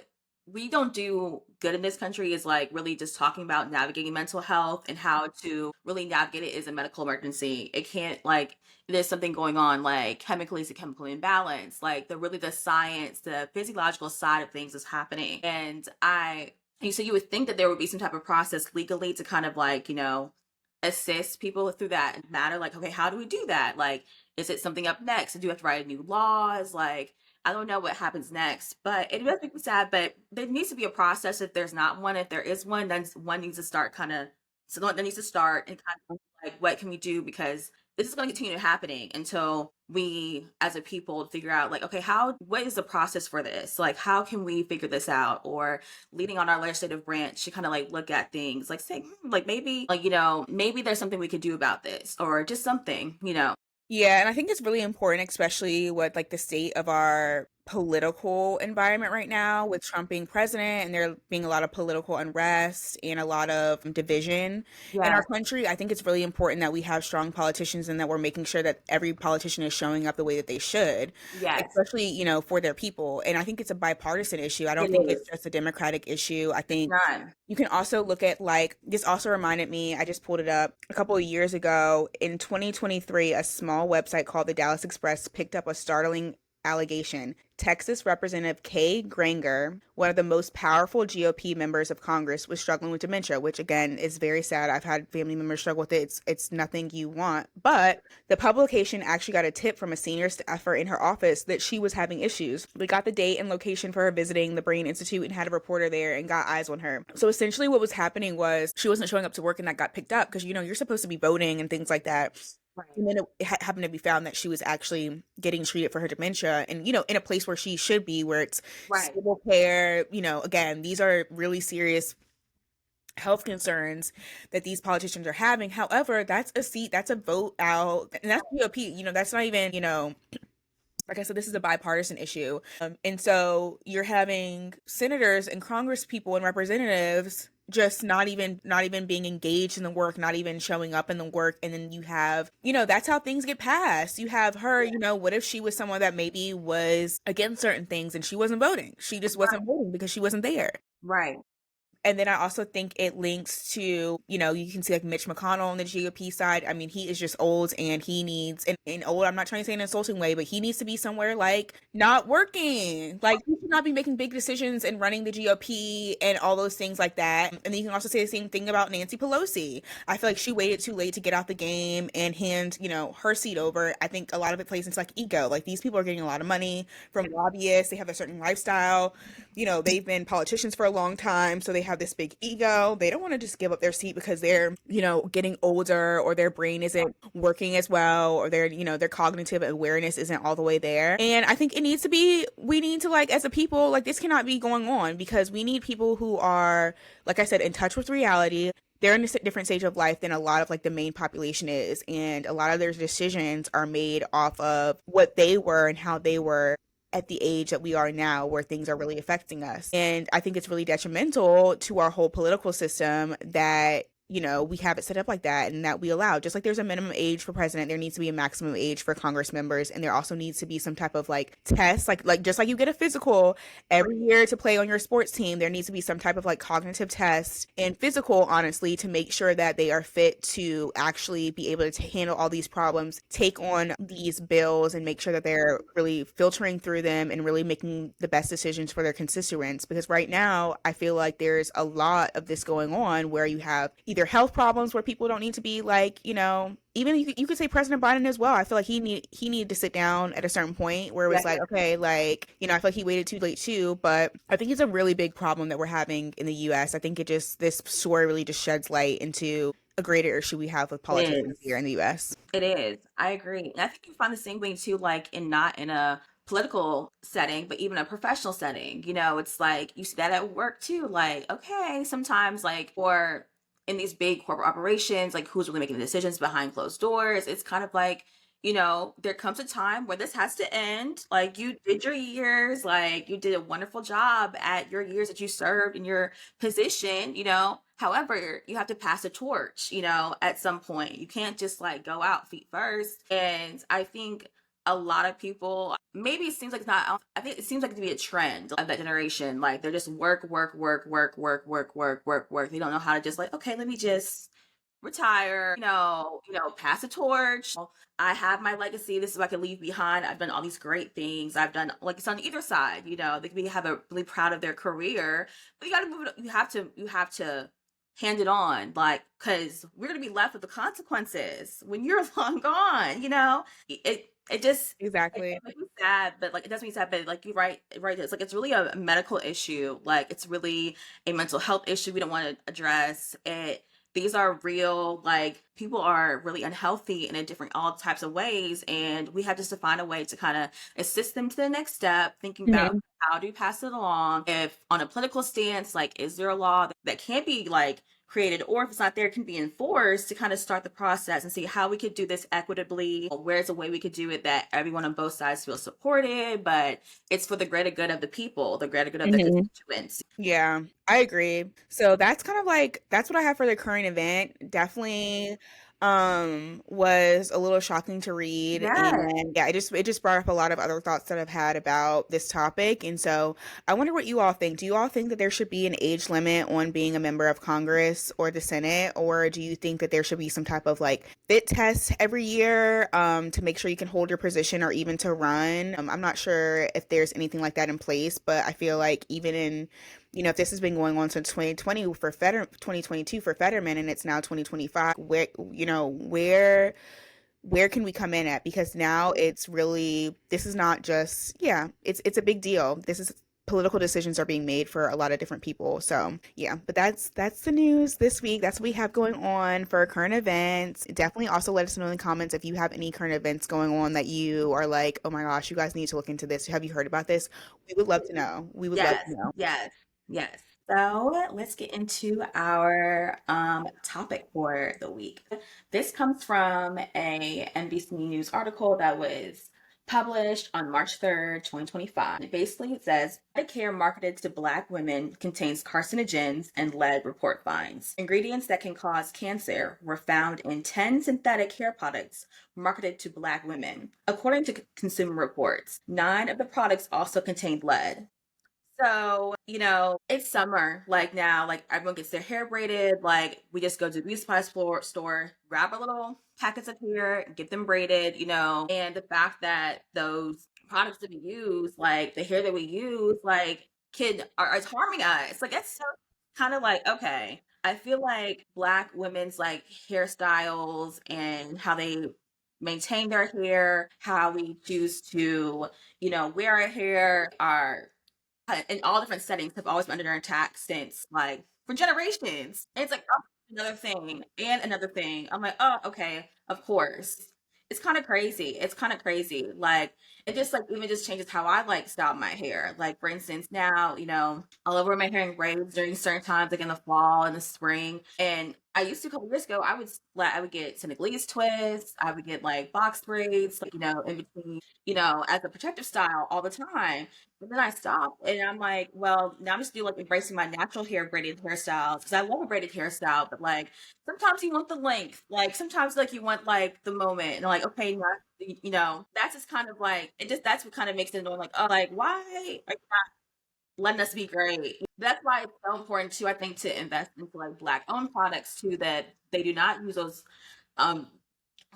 we don't do good in this country is like really just talking about navigating mental health and how to really navigate it is a medical emergency. It can't like there's something going on like chemically, it's a chemical imbalance. Like the science, the physiological side of things is happening. So you would think that there would be some type of process legally to kind of like, assist people through that matter. Like, okay, how do we do that? Like, is it something up next? Do you have to write new laws? Like, I don't know what happens next, but it does make me sad. But there needs to be a process if there's not one. If there is one, then one needs to start kind of, so one that needs to start and kind of like, what can we do? Because this is going to continue happening until we as a people figure out like, okay, what is the process for this? Like, how can we figure this out? Or leading on our legislative branch to kind of like look at things like say like maybe like maybe there's something we could do about this or just something. Yeah, and I think it's really important, especially with like the state of our political environment right now, with Trump being president and there being a lot of political unrest and a lot of division in our Yes. country. I think it's really important that we have strong politicians and that we're making sure that every politician is showing up the way that they should, Yes, especially, for their people. And I think it's a bipartisan issue. I it don't think it's is. just a Democratic issue. I It's think not. you can also look at like this also reminded me, I just pulled it up a couple of years ago in 2023, a small website called the Dallas Express picked up a startling allegation. Texas Representative Kay Granger, one of the most powerful GOP members of Congress, was struggling with dementia, which again is very sad. I've had family members struggle with it. It's nothing you want. But the publication actually got a tip from a senior staffer in her office that she was having issues. We got the date and location for her visiting the Brain Institute and had a reporter there and got eyes on her. So essentially what was happening was she wasn't showing up to work and that got picked up because you're supposed to be voting and things like that. Right. And then it happened to be found that she was actually getting treated for her dementia and, in a place where she should be, where it's Right. stable care. Again, these are really serious health concerns that these politicians are having. However, that's a seat, that's a vote out, and that's GOP. That's not even, like I said, this is a bipartisan issue. And so you're having senators and congress people and representatives just not even being engaged in the work, not even showing up in the work. And then you have, that's how things get passed. You have her, what if she was someone that maybe was against certain things and she wasn't voting? She just wasn't voting because she wasn't there. Right. And then I also think it links to, you can see like Mitch McConnell on the GOP side. I mean, he is just old and he needs, and old, I'm not trying to say in an insulting way, but he needs to be somewhere like not working. Like he should not be making big decisions and running the GOP and all those things like that. And then you can also say the same thing about Nancy Pelosi. I feel like she waited too late to get out the game and hand, her seat over. I think a lot of it plays into like ego. Like these people are getting a lot of money from lobbyists. They have a certain lifestyle. They've been politicians for a long time, so they have this big ego. They don't want to just give up their seat because they're, getting older or their brain isn't working as well or their cognitive awareness isn't all the way there. And I think we need to like as a people, like this cannot be going on because we need people who are, like I said, in touch with reality. They're in a different stage of life than a lot of like the main population is, and a lot of their decisions are made off of what they were and how they were at the age that we are now, where things are really affecting us. And I think it's really detrimental to our whole political system that we have it set up like that and that we allow. Just like there's a minimum age for president, there needs to be a maximum age for Congress members, and there also needs to be some type of like test, like just like you get a physical every year to play on your sports team, there needs to be some type of like cognitive test and physical, honestly, to make sure that they are fit to actually be able to handle all these problems, take on these bills, and make sure that they're really filtering through them and really making the best decisions for their constituents. Because right now, I feel like there's a lot of this going on where you have either health problems where people don't need to be like, even you could say President Biden as well. I feel like he needed to sit down at a certain point where it was Yeah. like, okay, like, I feel like he waited too late too. But I think it's a really big problem that we're having in the US. I think this story really just sheds light into a greater issue we have with It politicians is. here in the US. It is. I agree. And I think you find the same thing too, like in not in a political setting, but even a professional setting. It's like you see that at work too. Like, okay, sometimes like or in these big corporate operations, like who's really making the decisions behind closed doors. It's kind of like, there comes a time where this has to end. Like you did your years, like you did a wonderful job at your years that you served in your position. However, you have to pass a torch, at some point. You can't just like go out feet first. And I think a lot of people, maybe it seems like it's not, I think it seems like it to be a trend of that generation. Like they're just work, work, work, work, work, work, work, work, work. They don't know how to just like, okay, let me just retire, pass a torch. I have my legacy. This is what I can leave behind. I've done all these great things. I've done like it's on either side, they can be have a really proud of their career, but you gotta move it. You have to hand it on, like, because we're gonna be left with the consequences when you're long gone. It just it Exactly. makes me sad, but like it doesn't make me sad, but like you're right. It's like it's really a medical issue. Like it's really a mental health issue we don't want to address. These are real, like people are really unhealthy in a different all types of ways, and we have just to find a way to kind of assist them to the next step, thinking about Hmm. how do you pass it along. If on a political stance, like is there a law that can't be like created, or if it's not there, it can be enforced, to kind of start the process and see how we could do this equitably. Where's a way we could do it that everyone on both sides feels supported, but it's for the greater good of the people, the greater good of the Hmm. constituents. Yeah, I agree. So that's kind of like that's what I have for the current event. Definitely was a little shocking to read, Yeah. and yeah, it just brought up a lot of other thoughts that I've had about this topic. And so I wonder what you all think. Do you all think that there should be an age limit on being a member of Congress or the Senate, or do you think that there should be some type of like fit test every year to make sure you can hold your position or even to run? I'm not sure if there's anything like that in place, but I feel like even in if this has been going on since 2020 for 2022 for Fetterman, and it's now 2025, where can we come in at? Because now it's really, this is not just, yeah, it's a big deal. This is political decisions are being made for a lot of different people. So yeah, but that's the news this week. That's what we have going on for current events. Definitely also let us know in the comments if you have any current events going on that you are like, oh my gosh, you guys need to look into this. Have you heard about this? We would love to know. We would love to Yes, know. yes, yes. So let's get into our topic for the week. This comes from a NBC News article that was published on March 3rd, 2025. Basically, it says Medicare marketed to Black women contains carcinogens and lead, report finds. Ingredients that can cause cancer were found in 10 synthetic hair products marketed to Black women. According to Consumer Reports, 9 of the products also contained lead. So, it's summer, like now, like everyone gets their hair braided. Like we just go to the beauty supply store, grab a little packets of hair, get them braided, and the fact that those products that we use, like the hair that we use, like is harming us. Like it's so kind of like, okay. I feel like Black women's like hairstyles and how they maintain their hair, how we choose to, wear our hair, our in all different settings have always been under attack since like for generations. And it's like oh, another thing and another thing. I'm like, oh, okay, of course. It's kind of crazy. It's kind of crazy. Like it just like even just changes how I like style my hair. Like for instance, now I'll over my hair in braids during certain times, like in the fall and the spring. And I used to a couple years ago, I would get Senegalese twists. I would get like box braids, like in between, as a protective style all the time. But then I stopped and I'm like, well, now I'm just do like embracing my natural hair braided hairstyles because I love a braided hairstyle, but like sometimes you want the length, like sometimes like you want like the moment and like, okay, now, that's just kind of like it just that's what kind of makes it annoying, like, oh, like why are you not letting us be great? That's why it's so important too, I think, to invest into like Black owned products too, that they do not use those um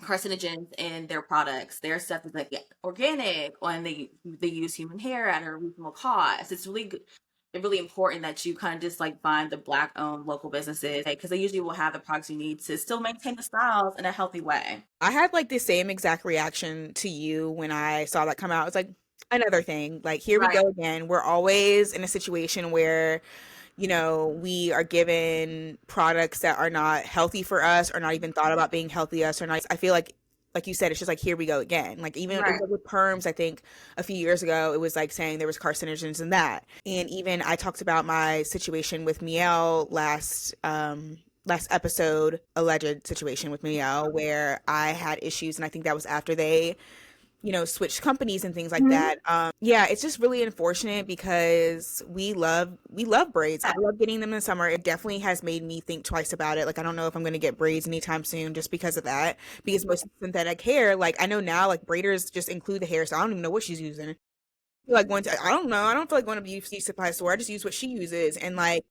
carcinogens in their products. Their stuff is like organic, and they use human hair at a reasonable cost. It's really good. It's really important that you kind of just like find the Black owned local businesses because they usually will have the products you need to still maintain the styles in a healthy way. I had like the same exact reaction to you when I saw that come out. It's like another thing. Like here we Right, go again. We're always in a situation where we are given products that are not healthy for us or not even thought about being healthy us or not. I feel like you said, it's just like here we go again. Like even it was right, like with perms, I think a few years ago, it was like saying there was carcinogens in that. And even I talked about my situation with Miel last episode, alleged situation with Miel, where I had issues, and I think that was after they switched companies and things like Mhm. that. Yeah, it's just really unfortunate because we love braids. I love getting them in the summer. It definitely has made me think twice about it. Like I don't know if I'm going to get braids anytime soon just because of that. Because most synthetic hair, like I know now, like braiders just include the hair, so I don't even know what she's using. Like going to, I don't know. I don't feel like going to beauty supply store. I just use what she uses, and like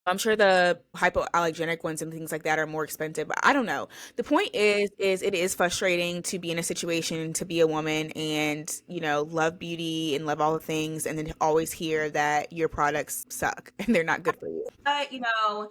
I'm sure the hypoallergenic ones and things like that are more expensive, but I don't know. The point is it is frustrating to be in a situation to be a woman and, love beauty and love all the things and then always hear that your products suck and they're not good for you. But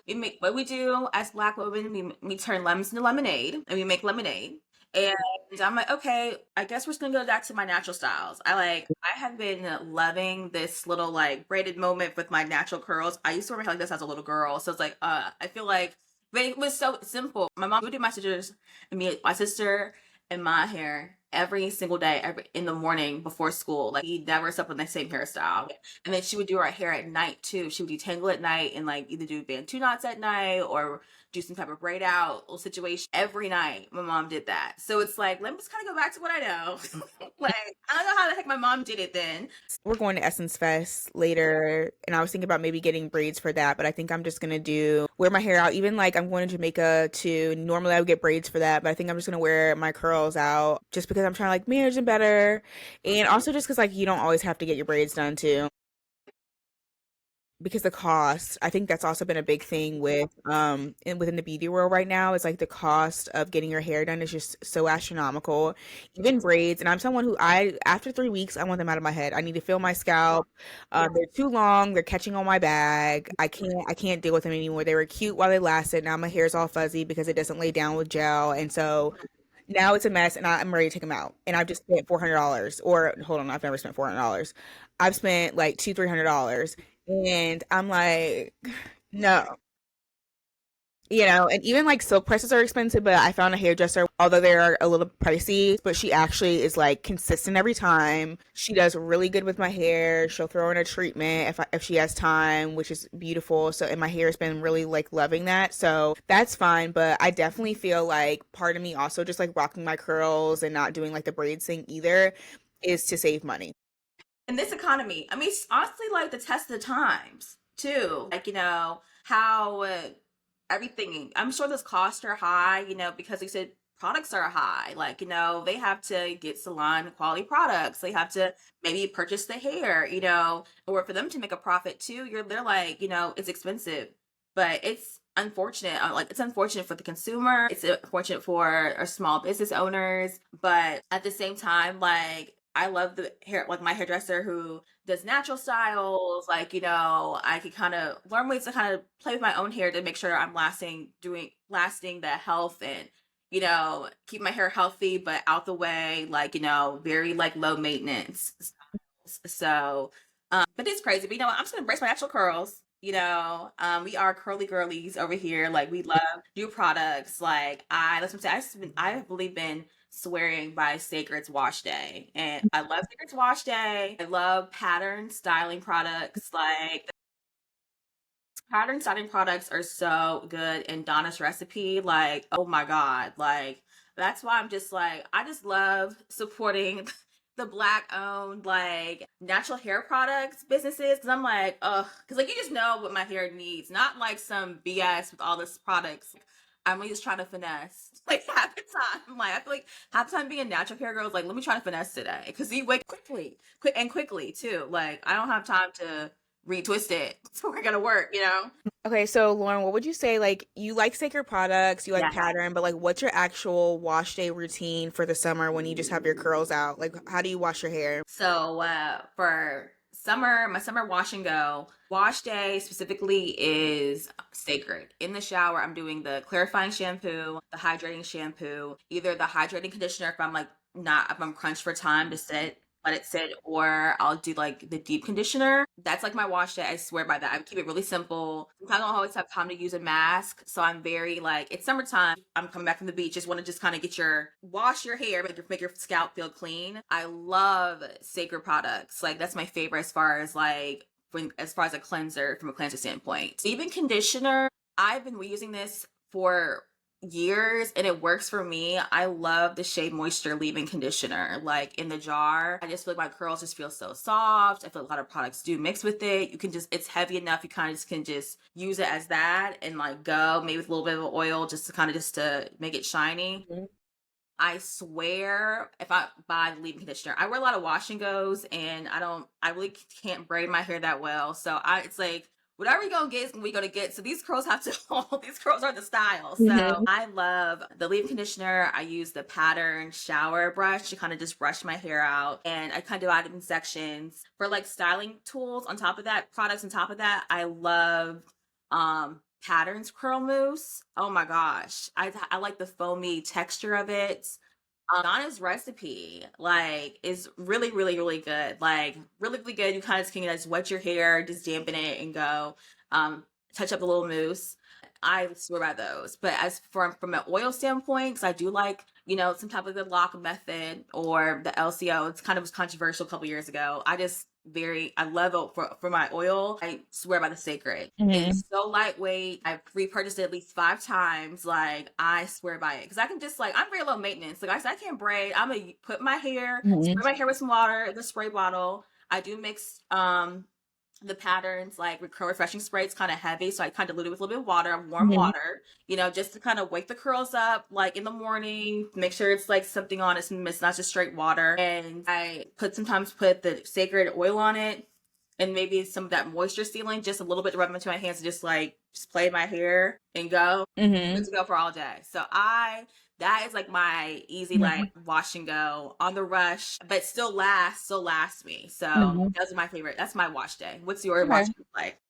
we make what we do as Black women. We turn lemons into lemonade, and we make lemonade. And I'm like, okay, I guess we're just gonna go back to my natural styles. I have been loving this little like braided moment with my natural curls. I used to wear my hair like this as a little girl, so it's like, I feel like, but it was so simple. My mom would do my sisters and me, my sister and my hair every single day, every in the morning before school. Like we never slept with the same hairstyle. And then she would do our hair at night too. She would detangle at night and like either do bantu knots at night or do some type of braid out little situation every night. My mom did that. So it's like, let me just kind of go back to what I know. Like, I don't know how the heck my mom did it then. We're going to Essence Fest later, and I was thinking about maybe getting braids for that, but I think I'm just gonna do wear my hair out. Even like I'm going to Jamaica too. Normally I would get braids for that, but I think I'm just gonna wear my curls out just because I'm trying to like manage them better, and also just because like you don't always have to get your braids done too. Because the cost, I think that's also been a big thing within the beauty world right now is like the cost of getting your hair done is just so astronomical. Even braids, and I'm someone who I after 3 weeks I want them out of my head. I need to feel my scalp. They're too long, they're catching on my bag. I can't deal with them anymore. They were cute while they lasted. Now my hair's all fuzzy because it doesn't lay down with gel. And so now it's a mess and I'm ready to take them out. And I've just spent $400 or hold on, I've never spent $400. I've spent like $300 and I'm like, no. And even like silk presses are expensive, but I found a hairdresser, although they are a little pricey, but she actually is like consistent every time. She does really good with my hair. She'll throw in a treatment if she has time, which is beautiful. So, and my hair has been really like loving that. So that's fine. But I definitely feel like part of me also just like rocking my curls and not doing like the braids thing either is to save money. In this economy, I mean, it's honestly like the test of the times too. Like, how everything, I'm sure those costs are high, because you said products are high. Like, they have to get salon quality products. They have to maybe purchase the hair, or for them to make a profit too. They're like, it's expensive, but it's unfortunate. Like, it's unfortunate for the consumer. It's unfortunate for our small business owners. But at the same time, like, I love the hair, like my hairdresser who does natural styles. Like, I could kind of learn ways to kind of play with my own hair to make sure I'm lasting the health and, keep my hair healthy, but out the way, like, very like low maintenance. So, but it's crazy. But I'm just gonna embrace my natural curls. We are curly girlies over here. Like we love new products. Like let's say I've really been swearing by Sacred's Wash Day, and I love Sacred's Wash Day. I love pattern styling products. Like pattern styling products are so good, and Donna's recipe, like, oh my god, like that's why I'm just like I just love supporting the black owned like natural hair products businesses because I'm like, ugh, because like you just know what my hair needs, not like some BS with all this products. I'm really just trying to finesse. Like half the time, like I feel like half the time being a natural hair girl is like, let me try to finesse today because you wake quickly too. Like I don't have time to retwist it. So we're gonna work. Okay, so Lauren, what would you say? Like, you like Sacred products, you like Yeah. pattern, but like, what's your actual wash day routine for the summer when you just have your curls out? Like, how do you wash your hair? So for summer, my summer wash and go wash day specifically is sacred. In the shower, I'm doing the clarifying shampoo, the hydrating shampoo, either the hydrating conditioner if I'm like not if I'm crunched for time to sit. Let it sit, or I'll do like the deep conditioner. That's like my wash day. I swear by that. I keep it really simple. Sometimes I don't always have time to use a mask, so I'm very like it's summertime. I'm coming back from the beach. Just want to just kind of get your wash your hair, make your scalp feel clean. I love Sacred products. Like that's my favorite as far as like as far as a cleanser from a cleanser standpoint. Even conditioner, I've been reusing this for years and it works for me. I love the Shea Moisture leave-in conditioner, like in the jar. I just feel like my curls just feel so soft. I feel like a lot of products do mix with it. You can just, it's heavy enough. You kind of just can just use it as that and like go maybe with a little bit of oil just to kind of just to make it shiny. Mhm. I swear, if I buy the leave-in conditioner, I wear a lot of wash and goes, and I really can't braid my hair that well. So it's like whatever you're gonna get is we gonna get. So these curls have to, all these curls are the style. So Mhm. I love the leave-in conditioner. I use the pattern shower brush to kind of just brush my hair out, and I kind of divide it in sections for like styling tools. On top of that, products on top of that, I love patterns curl mousse. Oh my gosh. I like the foamy texture of it. Donna's recipe like is really, really, really good. Like really, really good. You kind of can just wet your hair, just dampen it and go. Um, touch up a little mousse. I swear by those. But as from an oil standpoint, because I do like, some type of the lock method or the LCO, it's kind of was controversial a couple years ago. I love it for my oil. I swear by the sacred. It Mhm. is so lightweight. I've repurchased it at least 5 times. Like I swear by it because I can just like I'm very low maintenance. Like I said, I can't braid. I'm gonna Mhm. spray my hair with some water, the spray bottle. I do mix the patterns like with curl refreshing spray. It's kind of heavy, so I kind of dilute it with a little bit of water, warm Mhm. water, just to kind of wake the curls up like in the morning. Make sure it's like something on it, it's not just straight water. And I sometimes put the sacred oil on it and maybe some of that moisture sealing, just a little bit to rub into my hands and just play my hair and go. Good Mhm. to go for all day. So that is like my easy like Mhm. wash and go on the rush, but still lasts me. So Mhm. those are my favorite. That's my wash day. What's your wash Okay. day like?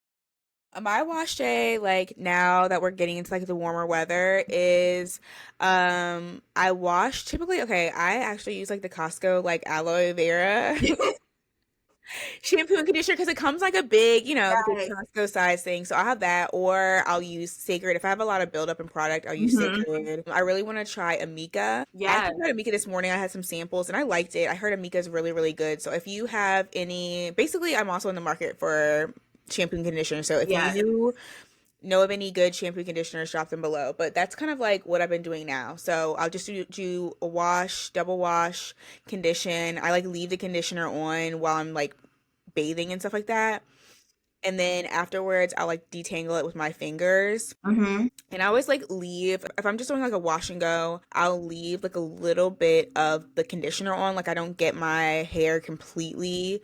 My wash day, like now that we're getting into like the warmer weather, is I wash typically, okay, I actually use like the Costco like aloe vera shampoo and conditioner because it comes like a big, the big Yes. Costco size thing. So I'll have that, or I'll use Sacred. If I have a lot of buildup in product, I'll use Hmm. Sacred. I really want to try Amika. I actually Yes. tried Amika this morning. I had some samples and I liked it. I heard Amika is really, really good. So if you have basically, I'm also in the market for shampoo and conditioner. So if Yes. you know of any good shampoo and conditioners, drop them below. But that's kind of like what I've been doing now. So I'll just do a wash, double wash, condition. I like leave the conditioner on while I'm like bathing and stuff like that. And then afterwards, I'll like detangle it with my fingers. Hmm. And I always like leave, if I'm just doing like a wash and go, I'll leave like a little bit of the conditioner on. Like I don't get my hair completely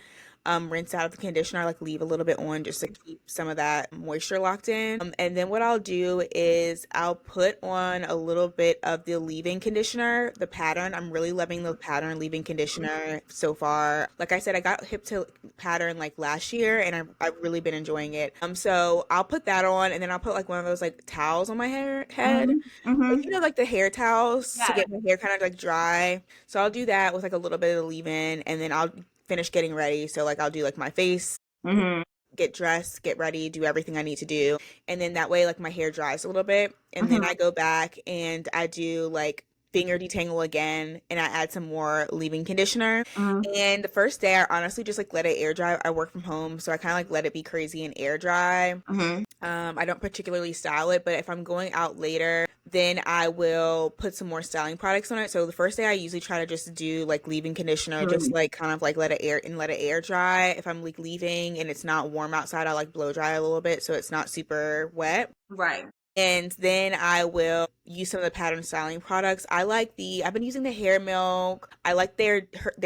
rinsed out of the conditioner. I like leave a little bit on just to keep some of that moisture locked in. And then what I'll do is I'll put on a little bit of the leave-in conditioner, the pattern. I'm really loving the pattern leave-in conditioner so far. Like I said, I got hip to pattern like last year and I've really been enjoying it. So I'll put that on and then I'll put like one of those like towels on my head. Hmm. Like Hmm. like the hair towels to Yes. get my hair kind of like dry. So I'll do that with like a little bit of leave-in and then I'll finish getting ready. So like I'll do like my face, Hmm. get dressed, get ready, do everything I need to do. And then that way like my hair dries a little bit. And then Hmm. I go back and I do like finger detangle again and I add some more leave-in conditioner. Hmm. And the first day I honestly just like let it air dry. I work from home, so I kind of like let it be crazy and air dry. Hmm. I don't particularly style it, but if I'm going out later, then I will put some more styling products on it. So the first day I usually try to just do like leave-in conditioner, just like kind of like let it air dry. If I'm like leaving and it's not warm outside, I like blow dry a little bit so it's not super wet. Right. And then I will use some of the pattern styling products. I've been using the hair milk. I like their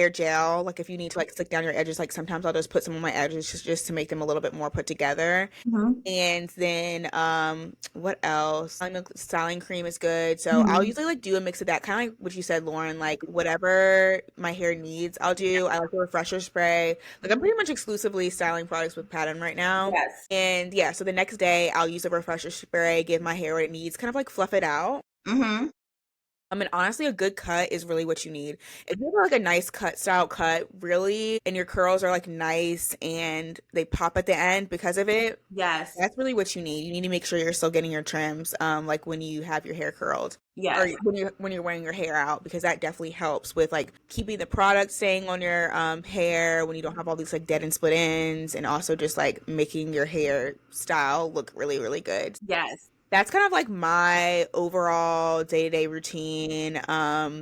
gel. Like if you need to like slick down your edges, like sometimes I'll just put some on my edges just to make them a little bit more put together. Hmm. And then what else? Styling cream is good. So I'll Hmm. usually like do a mix of that, kind of like what you said, Lauren, like whatever my hair needs, I'll do. I like the refresher spray. Like I'm pretty much exclusively styling products with Pattern right now. Yes. And yeah, so the next day I'll use a refresher spray, give my hair what it needs, kind of like fluff it out. Hmm. And honestly, a good cut is really what you need. If you have like a nice cut style cut, really, and your curls are like nice and they pop at the end because of it, Yes. that's really what you need. You need to make sure you're still getting your trims, like when you have your hair curled or Yes. when you're wearing your hair out, because that definitely helps with like keeping the product staying on your hair when you don't have all these like dead and split ends, and also just like making your hair style look really, really good. Yes. that's kind of like my overall day-to-day routine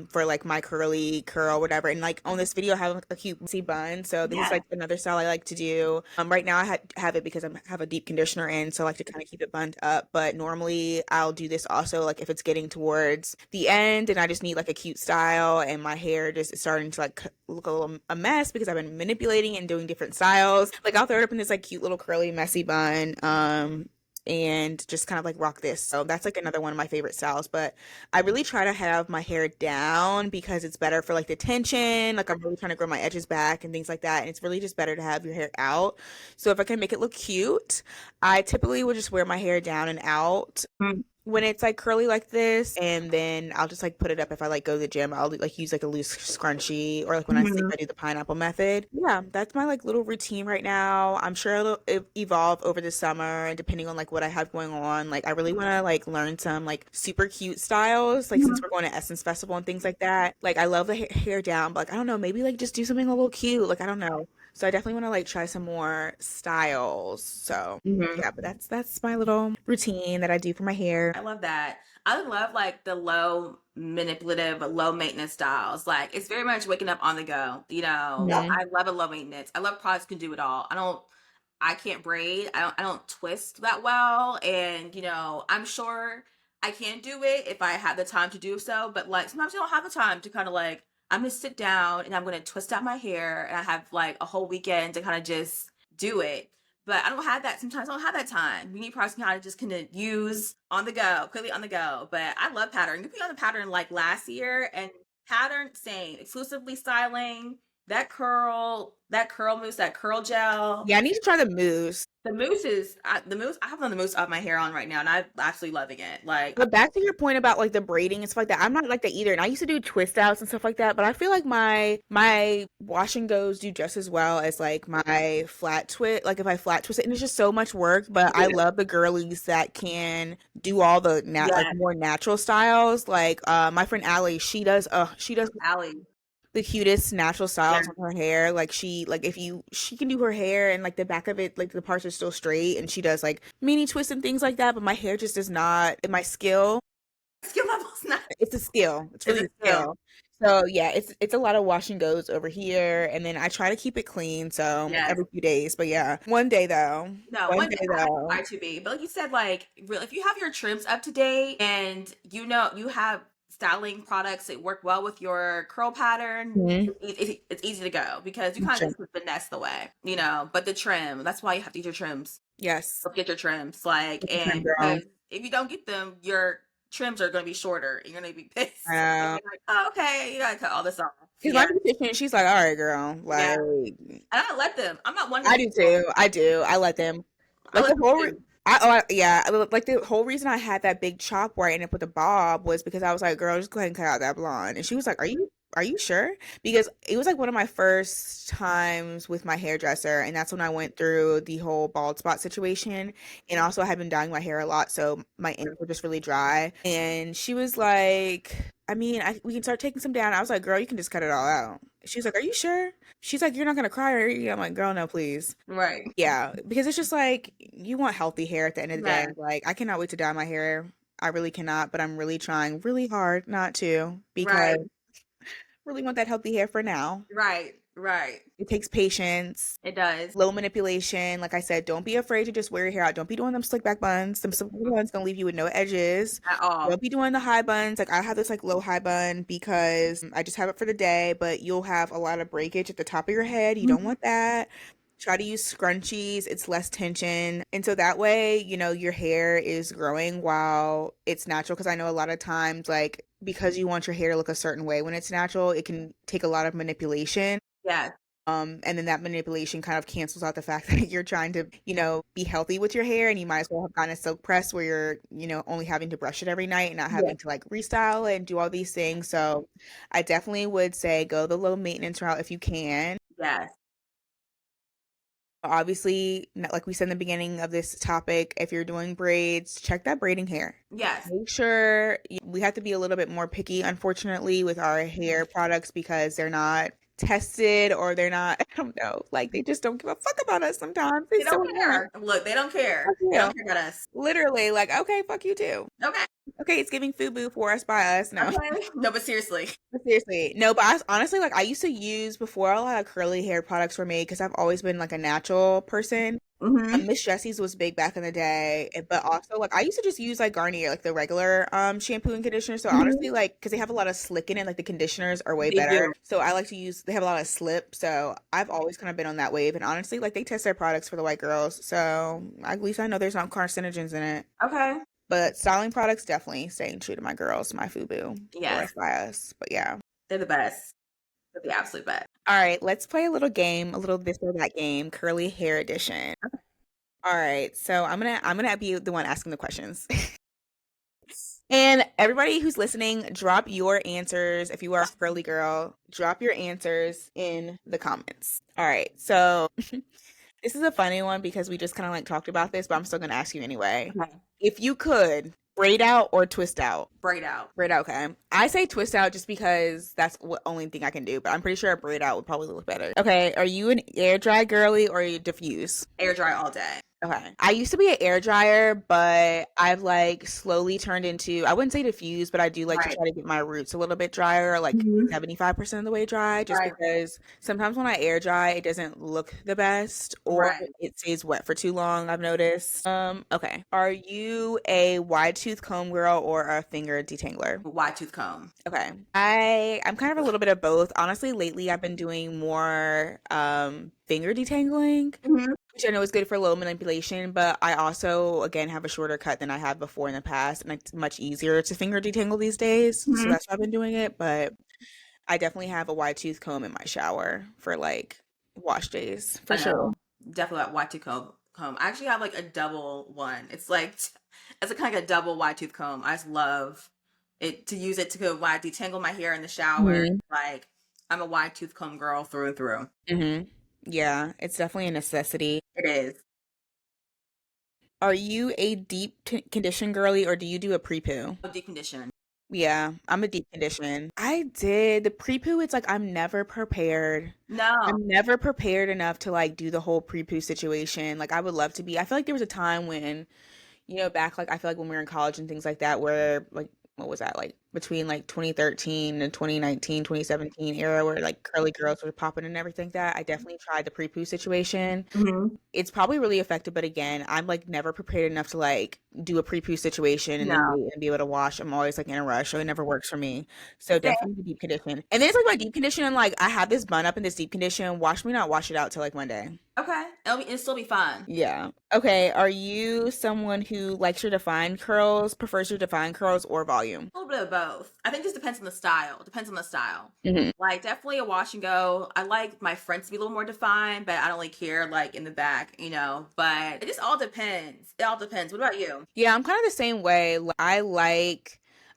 for like my curly curl whatever. And like on this video I have like, a cute messy bun, so this is Yeah. like another style I like to do. Right now have it because I have a deep conditioner in, so I like to kind of keep it bunned up, but normally I'll do this also like if it's getting towards the end and I just need like a cute style and my hair just is starting to like look a little a mess because I've been manipulating and doing different styles. Like I'll throw it up in this like cute little curly messy bun. And just kind of like rock this. So that's like another one of my favorite styles. But I really try to have my hair down because it's better for like the tension. Like I'm really trying to grow my edges back and things like that. And it's really just better to have your hair out. So if I can make it look cute, I typically will just wear my hair down and out when it's like curly like this, and then I'll just like put it up if I like go to the gym. I'll like use like a loose scrunchie, or like when I sleep Mhm. I do the pineapple method. Yeah, that's my like little routine right now. I'm sure it'll evolve over the summer and depending on like what I have going on. Like I really want to like learn some like super cute styles, like since we're going to Essence Festival and things like that. Like I love the hair down, but like I don't know, maybe like just do something a little cute. Like I don't know. So I definitely want to like try some more styles. So Mhm. yeah, but that's my little routine that I do for my hair. I love that. I love like the low manipulative, low maintenance styles. Like it's very much waking up on the go. Mhm. I love a low maintenance. I love products can do it all. I can't braid. I don't twist that well. And I'm sure I can do it if I have the time to do so. But like sometimes I don't have the time to kind of like I'm gonna sit down and I'm gonna twist out my hair and I have like a whole weekend to kind of just do it. But I don't have that. Sometimes I don't have that time. We need products kind of just kind of use on the go, quickly on the go. But I love pattern. You put on the pattern like last year and pattern same, exclusively styling that curl mousse, that curl gel. Yeah, I need to try the mousse. The mousse. I have on the mousse of my hair on right now, and I'm absolutely loving it. Like, But back to your point about like the braiding and stuff like that, I'm not like that either. And I used to do twist outs and stuff like that, but I feel like my wash and goes do just as well as like my flat twist. Like if I flat twist it, and it's just so much work. But I love the girlies that can do all the like yeah, more natural styles. Like my friend Allie, she does Allie. the cutest natural Yeah, styles on her hair. Like if you she can do her hair and like the back of it, like the parts are still straight, and she does like mini twists and things like that. But my hair just does not. My skill, skill level's not it's a skill. It's is really a a skill. skill. So yeah, it's a lot of wash and goes over here, and then I try to keep it clean. So Yes. every few days, but yeah, one day though, No, one one day day I though. try to be, but like you said, like really, if you have your trims up to date and you have styling products that work well with your curl pattern, Mhm. it's easy to go because you kind of Sure. just finesse the way, But the trim, that's why you have to get your trims. Yes, Go get your trims, like, it's a trim and girl. because if you don't get them, your trims are going to be shorter. And you're going to be pissed. And Um, you're like, oh, okay, you gotta cut all this off. because Yeah, my beautician, she's like, all right, girl, yeah. like. And I let them. I'm not one of I those do people. too. I do. I let them. I Like let the them whole too. yeah, like the whole reason I had that big chop where I ended up with a bob was because I was like, girl, just go ahead and cut out that blonde. And she was like, are you sure? Because it was like one of my first times with my hairdresser, and that's when I went through the whole bald spot situation. And also I had been dyeing my hair a lot, so my ends were just really dry. And she was like, I mean, we can start taking some down. I was like, girl, you can just cut it all out. She was like, are you sure? She's like, you're not gonna cry, are you? I'm like, girl, no, please. Right. Yeah, because it's just like you want healthy hair at the end of the day. Yeah. Like I cannot wait to dye my hair. I really cannot, but I'm really trying really hard not to because Right. I really want that healthy hair for now. Right. Right. It takes patience, It does. low manipulation. Like I said, don't be afraid to just wear your hair out. Don't be doing them slick back buns. Them slick back buns gonna leave you with no edges. At all. Don't be doing the high buns. Like I have this like low high bun because I just have it for the day, but you'll have a lot of breakage at the top of your head. You don't Mhm. want that. Try to use scrunchies. It's less tension. And so that way, your hair is growing while it's natural. Because I know a lot of times, like, because you want your hair to look a certain way when it's natural, it can take a lot of manipulation. Yeah. And then that manipulation kind of cancels out the fact that you're trying to, be healthy with your hair and you might as well have gotten a silk press where you're, only having to brush it every night and not Yeah. having to like restyle it and do all these things. So I definitely would say go the low maintenance route if you can. Yes. Obviously, like we said in the beginning of this topic, if you're doing braids, check that braiding hair. Yes. Make sure we have to be a little bit more picky, unfortunately, with our hair products because they're not tested or they're not, I don't know, like they just don't give a fuck about us sometimes. They It's so don't annoying. care. Look, they don't care. Fuck They you. don't care about us. Literally, like, okay, fuck you too. Okay. Okay, it's giving FUBU for us by us. No. Okay. No, but seriously. But seriously, no, but honestly, like I used to use before a lot of curly hair products were made because I've always been like a natural person. Hmm. Miss Jessie's was big back in the day, but also like I used to just use like Garnier, like the regular shampoo and conditioner. So honestly, Hmm. like because they have a lot of slick in it, like the conditioners are way They better. do. So I like to use. They have a lot of slip, so I've always kind of been on that wave. And honestly, like they test their products for the white girls, so at least I know there's not carcinogens in it. Okay. But styling products definitely staying true to my girls, my FUBU for us Yes. by us. But yeah. They're the best. They're the absolute best. All right, let's play a little game, a little this or that game, curly hair edition. All right, so I'm gonna be the one asking the questions. And everybody who's listening, drop your answers. If you are a curly girl, drop your answers in the comments. All right, so this is a funny one because we just kind of like talked about this, but I'm still gonna ask you anyway. Okay. If you could braid out or twist out, Braid out. braid out, okay. I say twist out just because that's what only thing I can do, but I'm pretty sure a braid out would probably look better. Okay, are you an air dry girly or you diffuse? Air dry all day. Okay. I used to be an air dryer, but I've like slowly turned into, I wouldn't say diffuse, but I do like to Right. try to get my roots a little bit drier, like Hmm. 75% of the way dry, just Right. because sometimes when I air dry, it doesn't look the best or Right. it stays wet for too long, I've noticed. Okay. Are you a wide tooth comb girl or a finger detangler? Wide tooth comb. Okay. I'm kind of a little bit of both. Honestly, lately I've been doing more finger detangling, Hmm. which I know is good for low manipulation, but I also again have a shorter cut than I have before in the past, and it's much easier to finger detangle these days. So Hmm. that's why I've been doing it. But I definitely have a wide tooth comb in my shower for like wash days for I sure. know. Definitely that wide tooth comb. I actually have like a double one. It's like it's a kind of like a double wide tooth comb. I just love it to use it to go wide detangle my hair in the shower. Hmm. Like I'm a wide tooth comb girl through and through. Hmm. Yeah, it's definitely a necessity. It is. Are you a deep condition girly or do you do a pre-poo? Oh, deep condition. Yeah, I'm a deep condition. I did the pre-poo. It's like I'm never prepared. No. I'm never prepared enough to like do the whole pre-poo situation. Like I would love to be. I feel like there was a time when, back like I feel like when we were in college and things like that, where like what was that like between like 2013 and 2019, 2017 era where like curly girls were popping and everything like that. I definitely tried the pre-poo situation. Hmm. It's probably really effective, but again, I'm like never prepared enough to like do a pre-poo situation and then No. wait and be able to wash. I'm always like in a rush, so it never works for me. So Same. definitely the deep condition. And then it's like my deep condition, like I have this bun up in this deep condition. Watch me not wash it out till like Monday. Okay. It'll still be fun. Yeah. Okay. Are you someone who likes your defined curls, prefers your defined curls, or volume? A little bit of both. I think it just depends on the style. Depends on the style. Hmm. Like definitely a wash and go. I like my fronts to be a little more defined, but I don't really care like in the back. But it just all depends. It all depends. What about you? Yeah, I'm kind of the same way.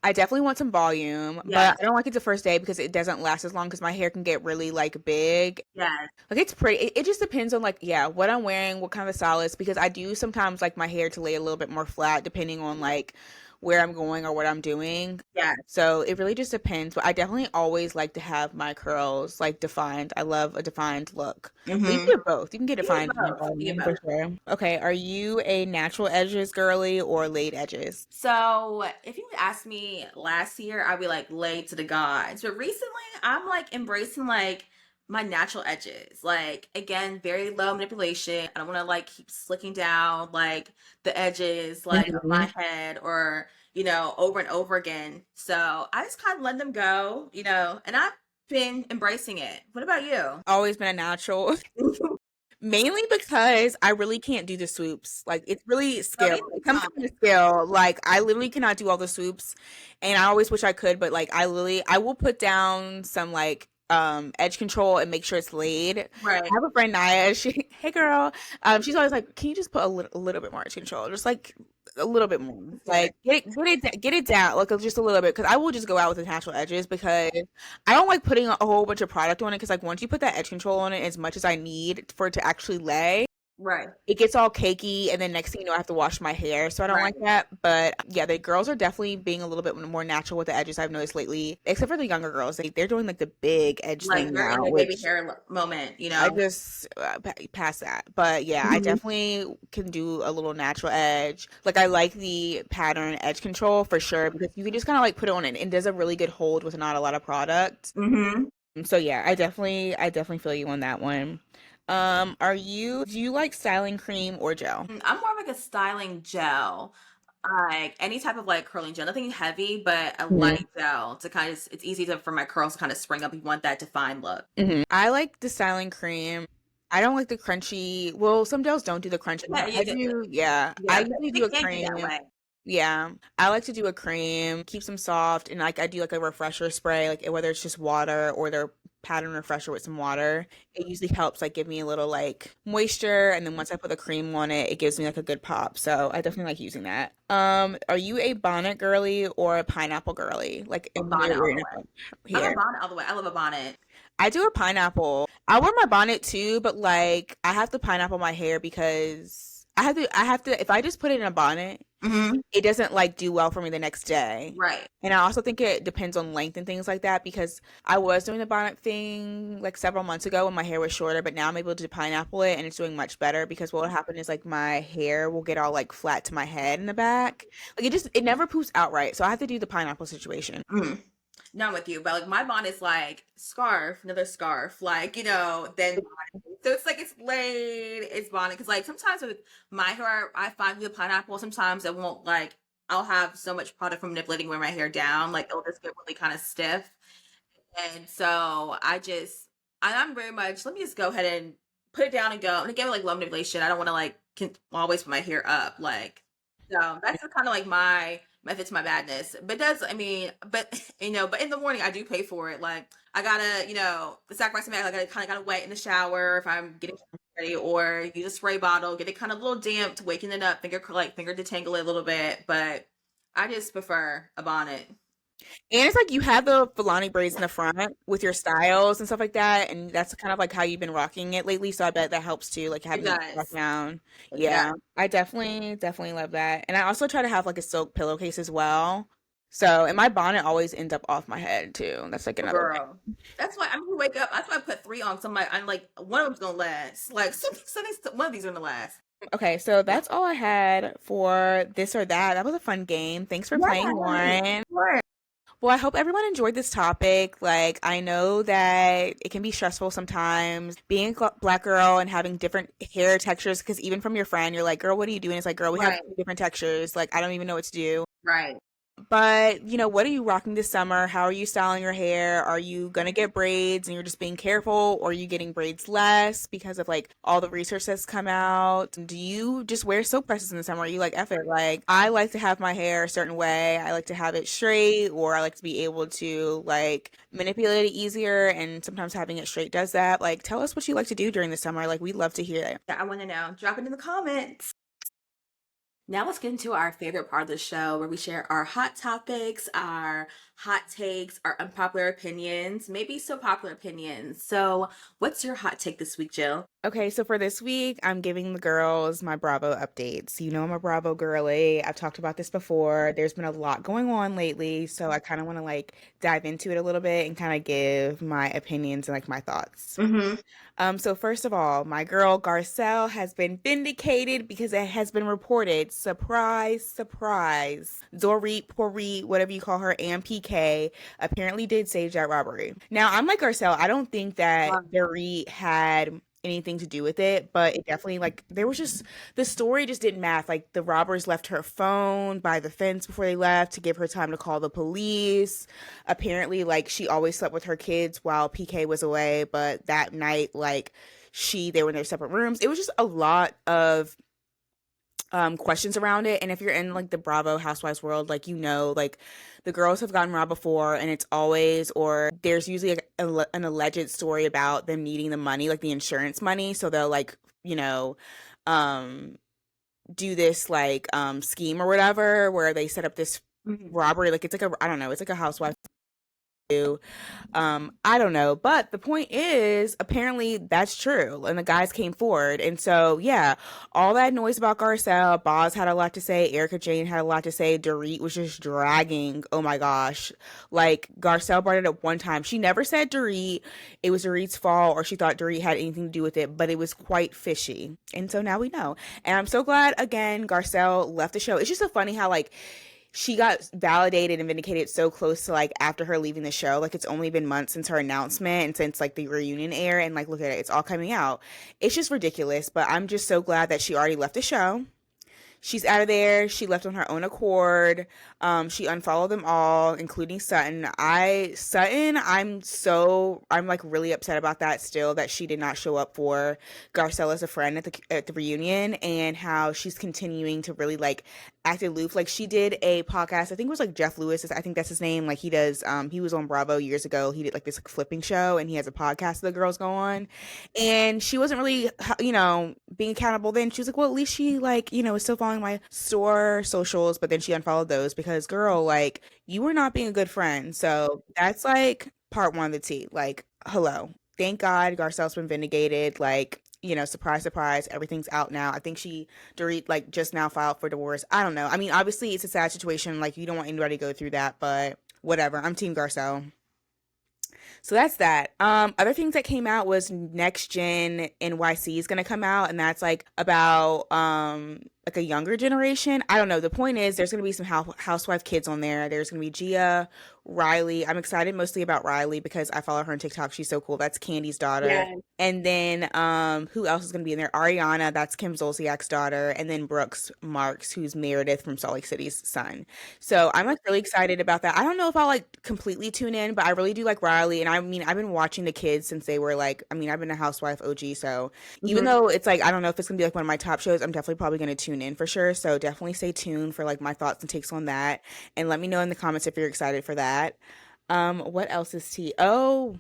I definitely want some volume, but Yes. I don't like it the first day because it doesn't last as long because my hair can get really like big. Yes. Like it's pretty. It just depends on like yeah, what I'm wearing, what kind of style it's because I do sometimes like my hair to lay a little bit more flat depending on like where I'm going or what I'm doing. Yes. So it really just depends. But I definitely always like to have my curls like defined. I love a defined look. But you can Mm-hmm. get both. You can get You get defined and both. You get volume for both. sure. Okay, are you a natural edges girly or laid edges? So if you would ask me last year, I'd be like laid to the gods. But recently, I'm like embracing like my natural edges. Like again, very low manipulation. I don't want to like keep slicking down like the edges like of my Hmm. head or over and over again. So I just kind of let them go, and I've been embracing it. What about you? Always been a natural. Mainly because I really can't do the swoops. Like it's really No, skill. these It are comes down fun. to skill. Like I literally cannot do all the swoops, and I always wish I could. But like I will put down some like edge control and make sure it's laid. I Right. have a friend Naya. She hey girl, she's always like, can you just put a little bit more edge control, just like a little bit more, like get it down, like just a little bit. Because I will just go out with the natural edges because I don't like putting a whole bunch of product on it because like once you put that edge control on it as much as I need for it to actually lay, Right. It gets all cakey, and then next thing you know, I have to wash my hair, so I don't like Right. that. But yeah, the girls are definitely being a little bit more natural with the edges, I've noticed lately, except for the younger girls. They're doing like the big edge Like thing they're in now, their baby which hair moment, I just pass that. But yeah, I Mhm. definitely can do a little natural edge. Like I like the pattern edge control for sure because you can just kind of like put it on and it does a really good hold with not a lot of product. Mhm. So yeah, I definitely feel you on that one. Do you like styling cream or gel? I'm more of like a styling gel. Like any type of like curling gel, nothing heavy, but a light gel to kind of, it's easy to for my curls to kind of spring up. You want that defined look. I like the styling cream. I don't like the crunchy. Well, some gels don't do the crunchy. Yeah, yeah, I do, yeah. I yeah. usually They do a can be that cream. way. Yeah. I like to do a cream, keeps them soft, and like I do like a refresher spray, like whether it's just water or their pattern refresher with some water. It usually helps like give me a little like moisture, and then once I put the cream on it, it gives me like a good pop. So I definitely like using that. Are you a bonnet girly or a pineapple girly? Like A in bonnet all the your way. I'm a hair? bonnet all the way. I love a bonnet. I do a pineapple. I wear my bonnet too, but like I have to pineapple my hair because I have to if I just put it in a bonnet, Hmm. it doesn't like do well for me the next day. Right. And I also think it depends on length and things like that because I was doing the bonnet thing like several months ago when my hair was shorter, but now I'm able to pineapple it and it's doing much better because what will happen is like my hair will get all like flat to my head in the back. Like it never poofs out right. So I have to do the pineapple situation. Mm. Not with you, but like my bonnet's like scarf, another scarf, like then bonnet. So it's like it's laid, it's bonnet. Because like sometimes with my hair, I find with pineapple, sometimes it won't like I'll have so much product from manipulating wear my hair down, like it'll just get really kind of stiff. And so I'm very much, let me just go ahead and put it down and go. And again, with like low manipulation, I don't want to like always put my hair up. Like, so that's kind of like my method to my madness. But does, I mean, but, but in the morning, I do pay for it. Like, I gotta, the sacrifice I gotta kind of gotta wet in the shower if I'm getting ready, or use a spray bottle, get it kind of a little damp to waken it up, finger detangle it a little bit. But I just prefer a bonnet. And it's like you have the Filani braids in the front with your styles and stuff like that, and that's kind of like how you've been rocking it lately. So I bet that helps too, like It having it rock does. down. It does. Yeah, I definitely love that. And I also try to have like a silk pillowcase as well. So, and my bonnet always ends up off my head too. That's like another thing. Girl. That's why I'm gonna wake up. That's why I put three on. So I'm like, one of them's gonna last. Like one of these are gonna last. Okay, so that's all I had for this or that. That was a fun game. Thanks for playing, Yes. Lauren. Sure. Well, I hope everyone enjoyed this topic. Like, I know that it can be stressful sometimes being a black girl and having different hair textures. Because even from your friend, you're like, girl, what are you doing? It's like, girl, we have Right. different textures. Like, I don't even know what to do. Right. But, what are you rocking this summer? How are you styling your hair? Are you gonna get braids and you're just being careful, or are you getting braids less because of like all the research that's come out? Do you just wear silk presses in the summer? Are you like, F it? Like, I like to have my hair a certain way. I like to have it straight, or I like to be able to like manipulate it easier, and sometimes having it straight does that. Like, tell us what you like to do during the summer. Like, we'd love to hear it. Yeah, I want to know. Drop it in the comments. Now let's get into our favorite part of the show where we share our hot topics, our hot takes, our unpopular opinions, maybe so popular opinions. So, what's your hot take this week, Jill? Okay, so for this week, I'm giving the girls my Bravo updates. I'm a Bravo girly. I've talked about this before. There's been a lot going on lately, so I kind of want to like dive into it a little bit and kind of give my opinions and like my thoughts. Mm-hmm. So first of all, my girl Garcelle has been vindicated because it has been reported. Surprise, surprise. Dorit, Porit, whatever you call her, and PK apparently did stage that robbery. Now, I'm like Garcelle. I don't think that Dorit had anything to do with it, but it definitely like there was just the story just didn't match. Like the robbers left her phone by the fence before they left to give her time to call the police. Apparently, like she always slept with her kids while PK was away, but that night, like they were in their separate rooms. It was just a lot of questions around it. And if you're in like the Bravo Housewives world, like like the girls have gotten robbed before, and it's always or there's usually like an alleged story about them needing the money, like the insurance money, so they'll like um do this like scheme or whatever where they set up this Mm-hmm. robbery. Like it's like a I don't know, it's like a housewife I don't know, but the point is, apparently that's true, and the guys came forward, and so yeah, all that noise about Garcelle, Boz had a lot to say, Erica Jane had a lot to say, Dorit was just dragging. Oh my gosh, like Garcelle brought it up one time. She never said Dorit, it was Dorit's fault, or she thought Dorit had anything to do with it, but it was quite fishy, and so now we know. And I'm so glad again Garcelle left the show. It's just so funny how like she got validated and vindicated so close to like after her leaving the show. Like it's only been months since her announcement and since like the reunion air, and like look at it, it's all coming out. It's just ridiculous, but I'm just so glad that she already left the show. She's out of there. She left on her own accord. She unfollowed them all, including Sutton. I'm like really upset about that still, that she did not show up for Garcelle as a friend at the reunion, and how she's continuing to really like act aloof. Like she did a podcast, I think it was like Jeff Lewis, I think that's his name. Like he was on Bravo years ago. He did like this like, flipping show, and he has a podcast that the girls go on, and she wasn't really being accountable then. She was like, well, at least she like is still following my store socials, but then she unfollowed those because girl, like you were not being a good friend. So that's like part one of the tea. Like hello, thank God Garcelle's been vindicated. Like surprise surprise, everything's out now. I think Dorit like just now filed for divorce. I don't know, I mean obviously it's a sad situation, like you don't want anybody to go through that, but whatever, I'm team Garcelle. So that's that. Other things that came out was Next Gen NYC is gonna come out, and that's like about like a younger generation. I don't know. The point is, there's gonna be some housewife kids on there. There's gonna be Gia, Riley. I'm excited mostly about Riley because I follow her on TikTok. She's so cool. That's Candy's daughter. Yeah. And then who else is gonna be in there? Ariana, that's Kim Zolciak's daughter, and then Brooks Marks, who's Meredith from Salt Lake City's son. So I'm like really excited about that. I don't know if I'll like completely tune in, but I really do like Riley. And I mean, I've been watching the kids since they were like, I mean, I've been a housewife OG. So even Mhm. though it's like, I don't know if it's gonna be like one of my top shows, I'm definitely probably gonna tune in for sure. So definitely stay tuned for like my thoughts and takes on that. And let me know in the comments if you're excited for that. What else is tea? Oh,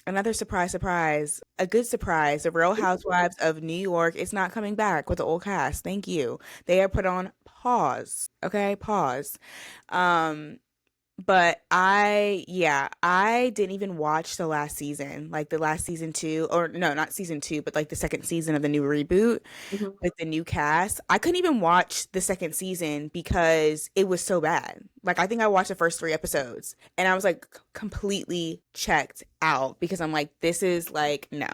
another surprise, surprise. A good surprise. The Real Housewives of New York is not coming back with the old cast. Thank you. They are put on pause. Okay, pause. Um, but I didn't even watch the last season, like the last season two, or no, not season two, but like the second season of the new reboot Mhm. with the new cast. I couldn't even watch the second season because it was so bad. Like I think I watched the first three episodes and I was like completely checked out because I'm like, this is like, no.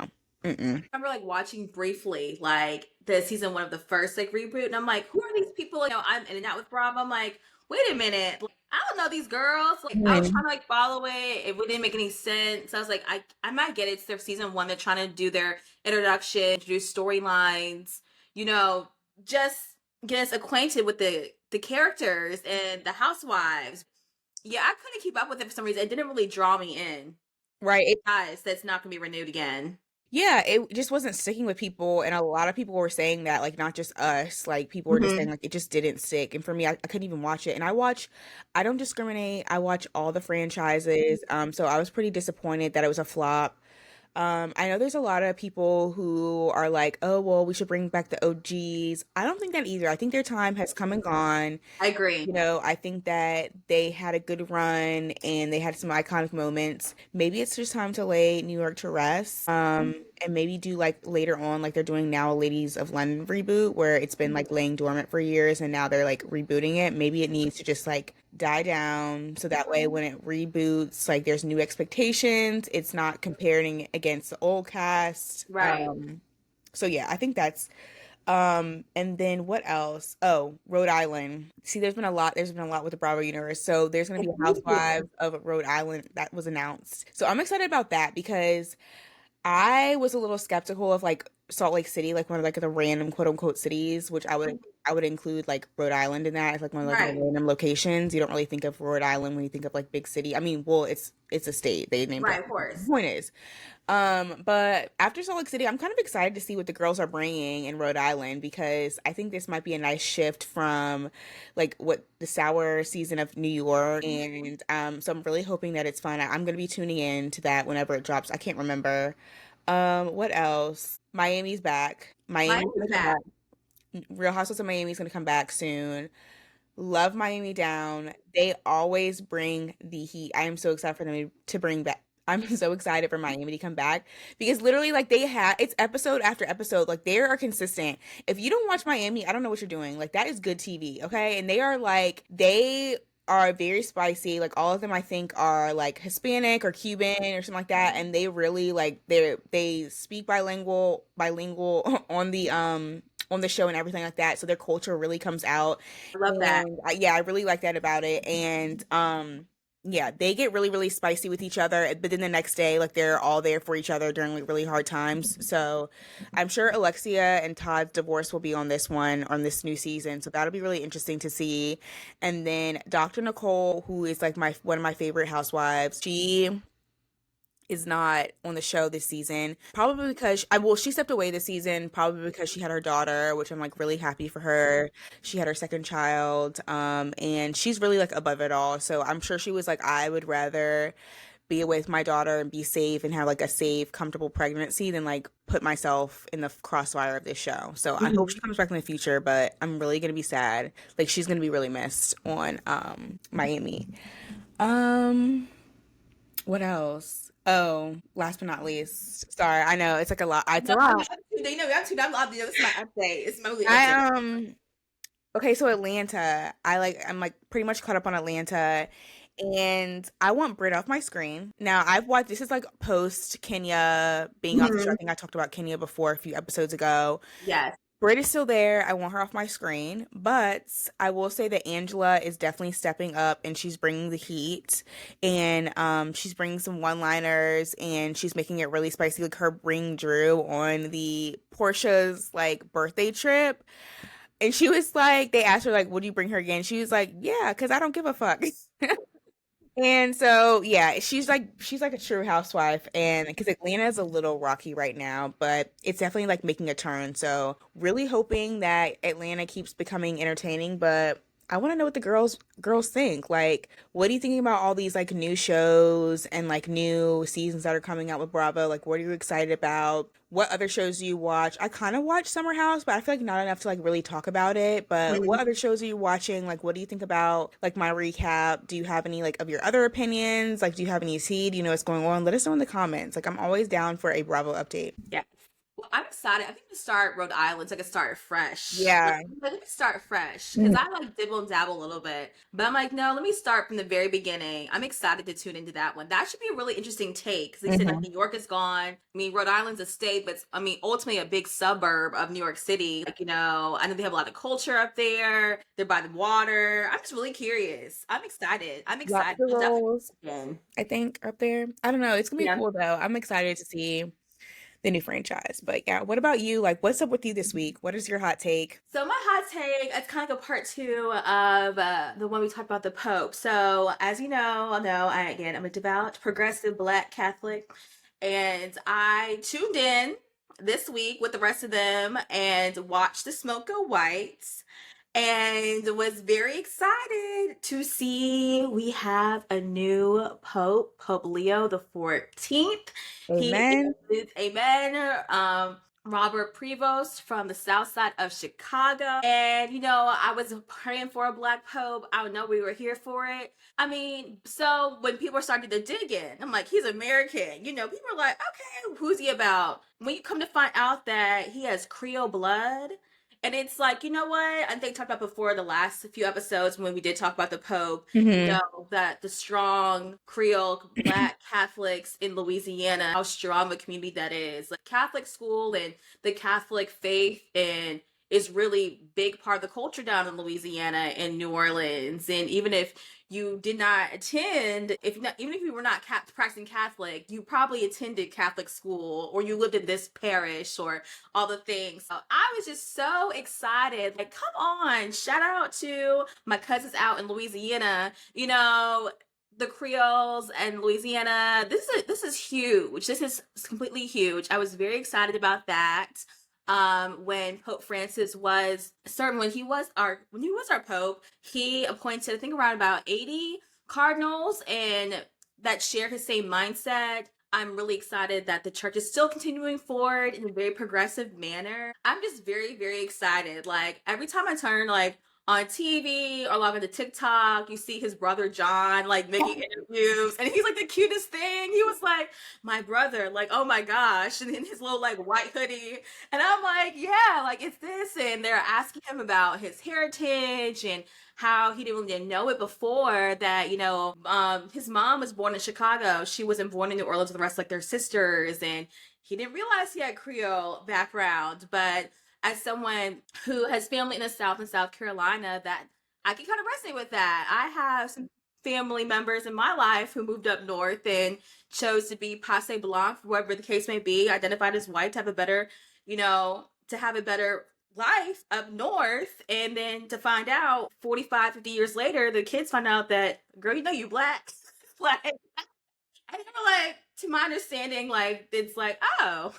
Mm-mm. I remember like watching briefly like the season one of the first like reboot, and I'm like, who are these people? I'm in and out with Bravo. I'm like, wait a minute, like, I don't know these girls. Like I was trying to like follow it, it didn't make any sense. I was like, I might get it. It's their season one. They're trying to do their introduction, introduce storylines, you know, just get us acquainted with the characters and the housewives. Yeah, I couldn't keep up with it for some reason. It didn't really draw me in. Right. Guys, that's not gonna be renewed again. Yeah, it just wasn't sticking with people, and a lot of people were saying that, like not just us, like people were just saying like it just didn't stick. And for me, I couldn't even watch it. And I don't discriminate. I watch all the franchises. So I was pretty disappointed that it was a flop. I know there's a lot of people who are like, oh, well, we should bring back the OGs. I don't think that either. I think their time has come and gone. I agree. I think that they had a good run and they had some iconic moments. Maybe it's just time to lay New York to rest. And maybe do like later on, like they're doing now a Ladies of London reboot where it's been like laying dormant for years and now they're like rebooting it. Maybe it needs to just like die down so that way when it reboots, like there's new expectations. It's not comparing against the old cast. Right. So yeah, I think that's and then what else? Oh, Rhode Island. See, there's been a lot with the Bravo universe. So there's gonna be a Housewives of Rhode Island that was announced. So I'm excited about that because I was a little skeptical of like Salt Lake City, like one of like the random quote unquote cities, which I would include like Rhode Island in that as like one of like the Right. random locations. You don't really think of Rhode Island when you think of like big city. I mean, well, it's a state. They named Right, it. of The course. point is, but after Salt Lake City, I'm kind of excited to see what the girls are bringing in Rhode Island because I think this might be a nice shift from like what the sour season of New York, and so I'm really hoping that it's fun. I'm gonna be tuning in to that whenever it drops. I can't remember. What else? Miami's back. Mine Miami's is gonna come back. back. Real Housewives of Miami's gonna come back soon. Love Miami down. They always bring the heat. I am so excited for them to bring back. I'm so excited for Miami to come back because literally, like, they have it's episode after episode. Like, they are consistent. If you don't watch Miami, I don't know what you're doing. Like, that is good TV, okay? And they are very spicy. Like, all of them, I think, are like Hispanic or Cuban or something like that. And they really like they speak bilingual on the show and everything like that. So their culture really comes out. I love that. And yeah, I really like that about it. And yeah, they get really, really spicy with each other, but then the next day, like they're all there for each other during like really hard times. So I'm sure Alexia and Todd's divorce will be on this new season. So that'll be really interesting to see. And then Dr. Nicole, who is like my one of my favorite housewives, she is not on the show this season. Probably because she stepped away this season, probably because she had her daughter, which I'm like really happy for her. She had her second child, and she's really like above it all. So I'm sure she was like, I would rather be away with my daughter and be safe and have like a safe, comfortable pregnancy than like put myself in the crossfire of this show. So I hope she Mhm. comes back in the future, but I'm really gonna be sad. Like she's gonna be really missed on Miami. Um what else? Oh, last but not least. Sorry, I know it's like a lot. It's a No, lot. they know I'm too. I'm allowed to know. This is my update. It's my only update. I okay, so Atlanta. I'm like pretty much caught up on Atlanta and I want Brit off my screen. Now, I've watched this is like post Kenya being off the show. I Mhm. think I talked about Kenya before a few episodes ago. Yes. Brit is still there. I want her off my screen, but I will say that Angela is definitely stepping up and she's bringing the heat and she's bringing some one-liners and she's making it really spicy like her bring Drew on the Portia's like birthday trip. And she was like they asked her like would you bring her again? She was like, "Yeah, cuz I don't give a fuck." And so, yeah, she's like a true housewife, and because Atlanta is a little rocky right now, but it's definitely like making a turn. So, really hoping that Atlanta keeps becoming entertaining. But I want to know what the girls think. Like, what are you thinking about all these like new shows and like new seasons that are coming out with Bravo? Like, what are you excited about? What other shows do you watch? I kind of watch Summer House, but I feel like not enough to like really talk about it. But what Mhm. other shows are you watching? Like, what do you think about like my recap? Do you have any like of your other opinions? Like, do you have any tea? Do you know what's going on? Let us know in the comments. Like, I'm always down for a Bravo update. Yeah. Well, I'm excited. I think to start Rhode Island, so I can start fresh. Like, Yeah. let me start fresh because Mhm. I like dibble and dabble a little bit, but I'm like, no, let me start from the very beginning. I'm excited to tune into that one. That should be a really interesting take because they said like Mhm. New York is gone. I mean, Rhode Island's a state, but I mean, ultimately a big suburb of New York City. Like, I know they have a lot of culture up there. They're by the water. I'm just really curious. I'm excited. I'm excited. Lobster I'm definitely rolls, in. I think, up there. I don't know. It's gonna be Yeah. cool though. I'm excited to see the new franchise. But yeah, what about you? Like, what's up with you this week? What is your hot take? So my hot take, it's kind of like a part two of the one we talked about the Pope. So as you know, I'm a devout, progressive Black Catholic, and I tuned in this week with the rest of them and watched the smoke go white, and was very excited to see we have a new Pope, Pope Leo the 14th. He Amen. is, amen. Robert Prevost from the south side of Chicago. And, I was praying for a black pope. I know we were here for it. I mean, so when people started to dig in, I'm like, he's American. People are like, okay, who's he about? When you come to find out that he has Creole blood, and it's like, you know what? I think I talked about before the last few episodes when we did talk about the Pope, Hmm. that the strong Creole Black Catholics in Louisiana, how strong a community that is. Like Catholic school and the Catholic faith and is really big part of the culture down in Louisiana and New Orleans. And even if you did not attend, even if you were not practicing Catholic, you probably attended Catholic school or you lived in this parish or all the things. So I was just so excited. Like, come on, shout out to my cousins out in Louisiana. The Creoles and Louisiana. This is huge. This is completely huge. I was very excited about that. When Pope Francis was certain when he was our Pope, he appointed I think around about 80 cardinals and that share his same mindset. I'm really excited that the church is still continuing forward in a very progressive manner. I'm just very, very excited. Like every time I turn like on TV or log into TikTok. You see his brother John like making interviews, and he's like the cutest thing. He was like, "My brother," like, oh my gosh, and in his little like white hoodie, and I'm like, yeah, like it's this, and they're asking him about his heritage and how he didn't know it before that, his mom was born in Chicago. She wasn't born in New Orleans with the rest like their sisters, and he didn't realize he had Creole background. But as someone who has family in the South and South Carolina, that I can kind of resonate with that. I have some family members in my life who moved up north and chose to be passe blanc, whatever the case may be, identified as white to have a better, to have a better life up north, and then to find out 45, 50 years later the kids find out that, girl, you black. Like, I don't know, like, to my understanding, like, it's like, oh,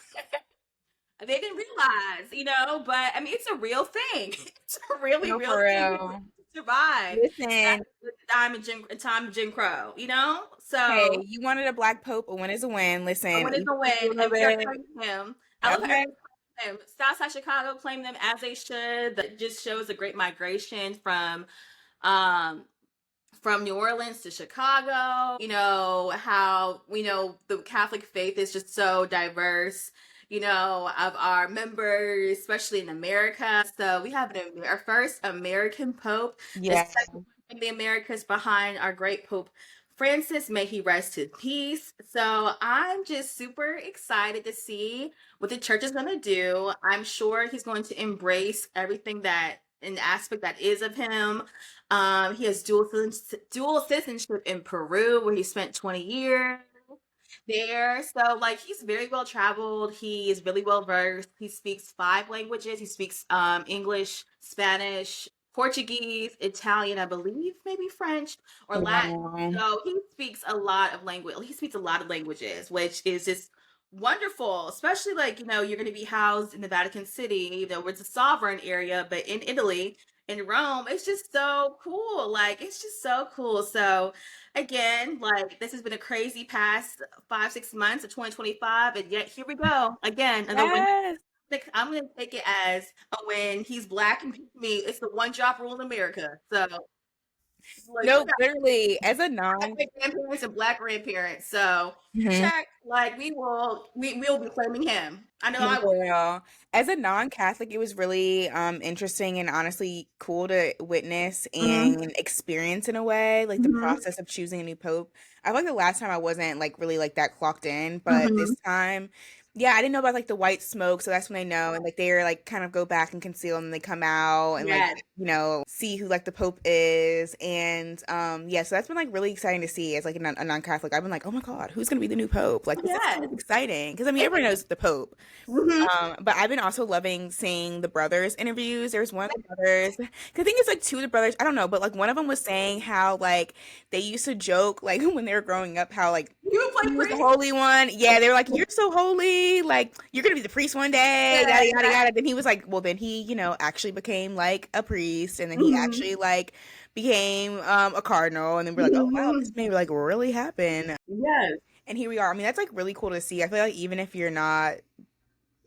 they didn't realize, but I mean, it's a real thing. It's a really No, real for thing to real. survive that Listen, time of Jim Crow. hey, So you wanted a black pope, a win is a win. a Listen, win is you a can win, feel and we are it. claiming him. I love how Okay. everybody claims him. Southside Chicago claim them as they should. That just shows a great migration um from New Orleans to Chicago. How the Catholic faith is just so diverse. Of our members, especially in America. So we have our first American Pope, the Yeah. second in the Americas behind our great Pope Francis. May he rest in peace. So I'm just super excited to see what the church is going to do. I'm sure he's going to embrace everything that an aspect that is of him. He has dual citizenship in Peru, where he spent 20 years there. So like he's very well traveled. He is really well versed. He speaks five languages. He speaks English, Spanish, Portuguese, Italian, I believe, maybe French or Latin. Wow. So he speaks a lot of language. He speaks a lot of languages, which is just wonderful. Especially like, you're going to be housed in the Vatican City, though it's a sovereign area, but in Italy, in Rome, it's just so cool. Like it's just so cool. So again, like this has been a crazy past 5, 6 months of 2025, and yet here we go again. And the win, Yes. I'm gonna take it as a win. He's black, and me, it's the one drop rule in America. So like we No, got literally, as a black non, grandparents and black grandparents. So Mhm. check, like we will be claiming him. I know No, I will. for real. As a non-Catholic, it was really interesting and honestly cool to witness Hmm. and experience in a way, like the Hmm. process of choosing a new pope. I feel like the last time I wasn't like really like that clocked in, but Hmm. this time, yeah, I didn't know about like the white smoke, so that's when I know, and like they're like kind of go back and conceal and they come out and like Yes. see who like the pope is, and yeah, so that's been like really exciting to see as like a non-Catholic. I've been like, oh my God, who's gonna be the new pope? Like this is kind Yes. of exciting because I mean everyone knows the pope. Hmm. But I've been also loving seeing the brothers interviews. There's one of the brothers. 'Cause I think it's like two of the brothers. I don't know, but like one of them was saying how like they used to joke like when they were growing up how like You would play he was the priest. holy one. Yeah, they were like, "You're so holy. Like you're gonna be the priest one day." Yada yada Yeah. yada. Then he was like, "Well, then he actually became like a priest, and then he Hmm. actually like became a cardinal." And then we're like, "Oh wow, this Hmm. may like really happen." Yes. And here we are. I mean, that's like really cool to see. I feel like even if you're not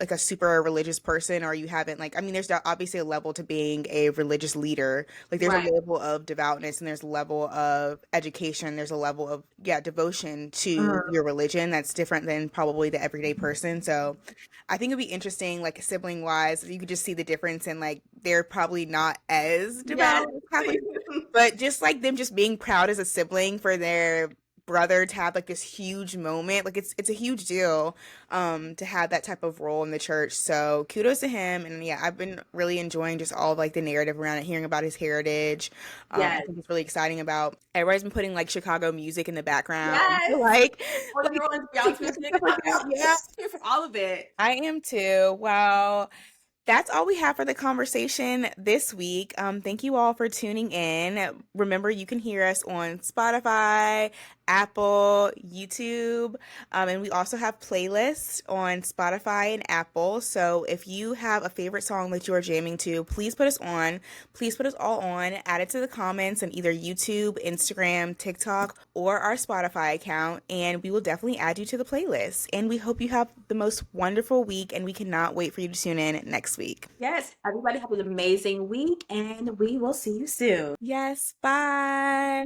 like a super religious person or you haven't like I mean there's obviously a level to being a religious leader, like there's a Right. level of devoutness and there's a level of education, there's a level of devotion to Mhm. your religion that's different than probably the everyday person. So I think it'd be interesting like sibling wise you could just see the difference in like they're probably not as Yes. devout as Catholics, but just like them just being proud as a sibling for their brother to have like this huge moment, like it's a huge deal to have that type of role in the church. So kudos to him. And yeah, I've been really enjoying just all of like the narrative around it, hearing about his heritage. I Yes. think it's really exciting about everybody's been putting like Chicago music in the background. Yes. Like Or the like New Orleans bounce TikTok and music. stuff like that. I'm Yeah. here for all of it. I am too. Well, that's all we have for the conversation this week. Thank you all for tuning in. Remember, you can hear us on Spotify, Apple, YouTube, and we also have playlists on Spotify and Apple. So if you have a favorite song that you are jamming to, please put us on. Please put us all on. Add it to the comments on either YouTube, Instagram, TikTok, or our Spotify account, and we will definitely add you to the playlist. And we hope you have the most wonderful week, and we cannot wait for you to tune in next week. Yes, everybody have an amazing week, and we will see you soon. Yes, bye.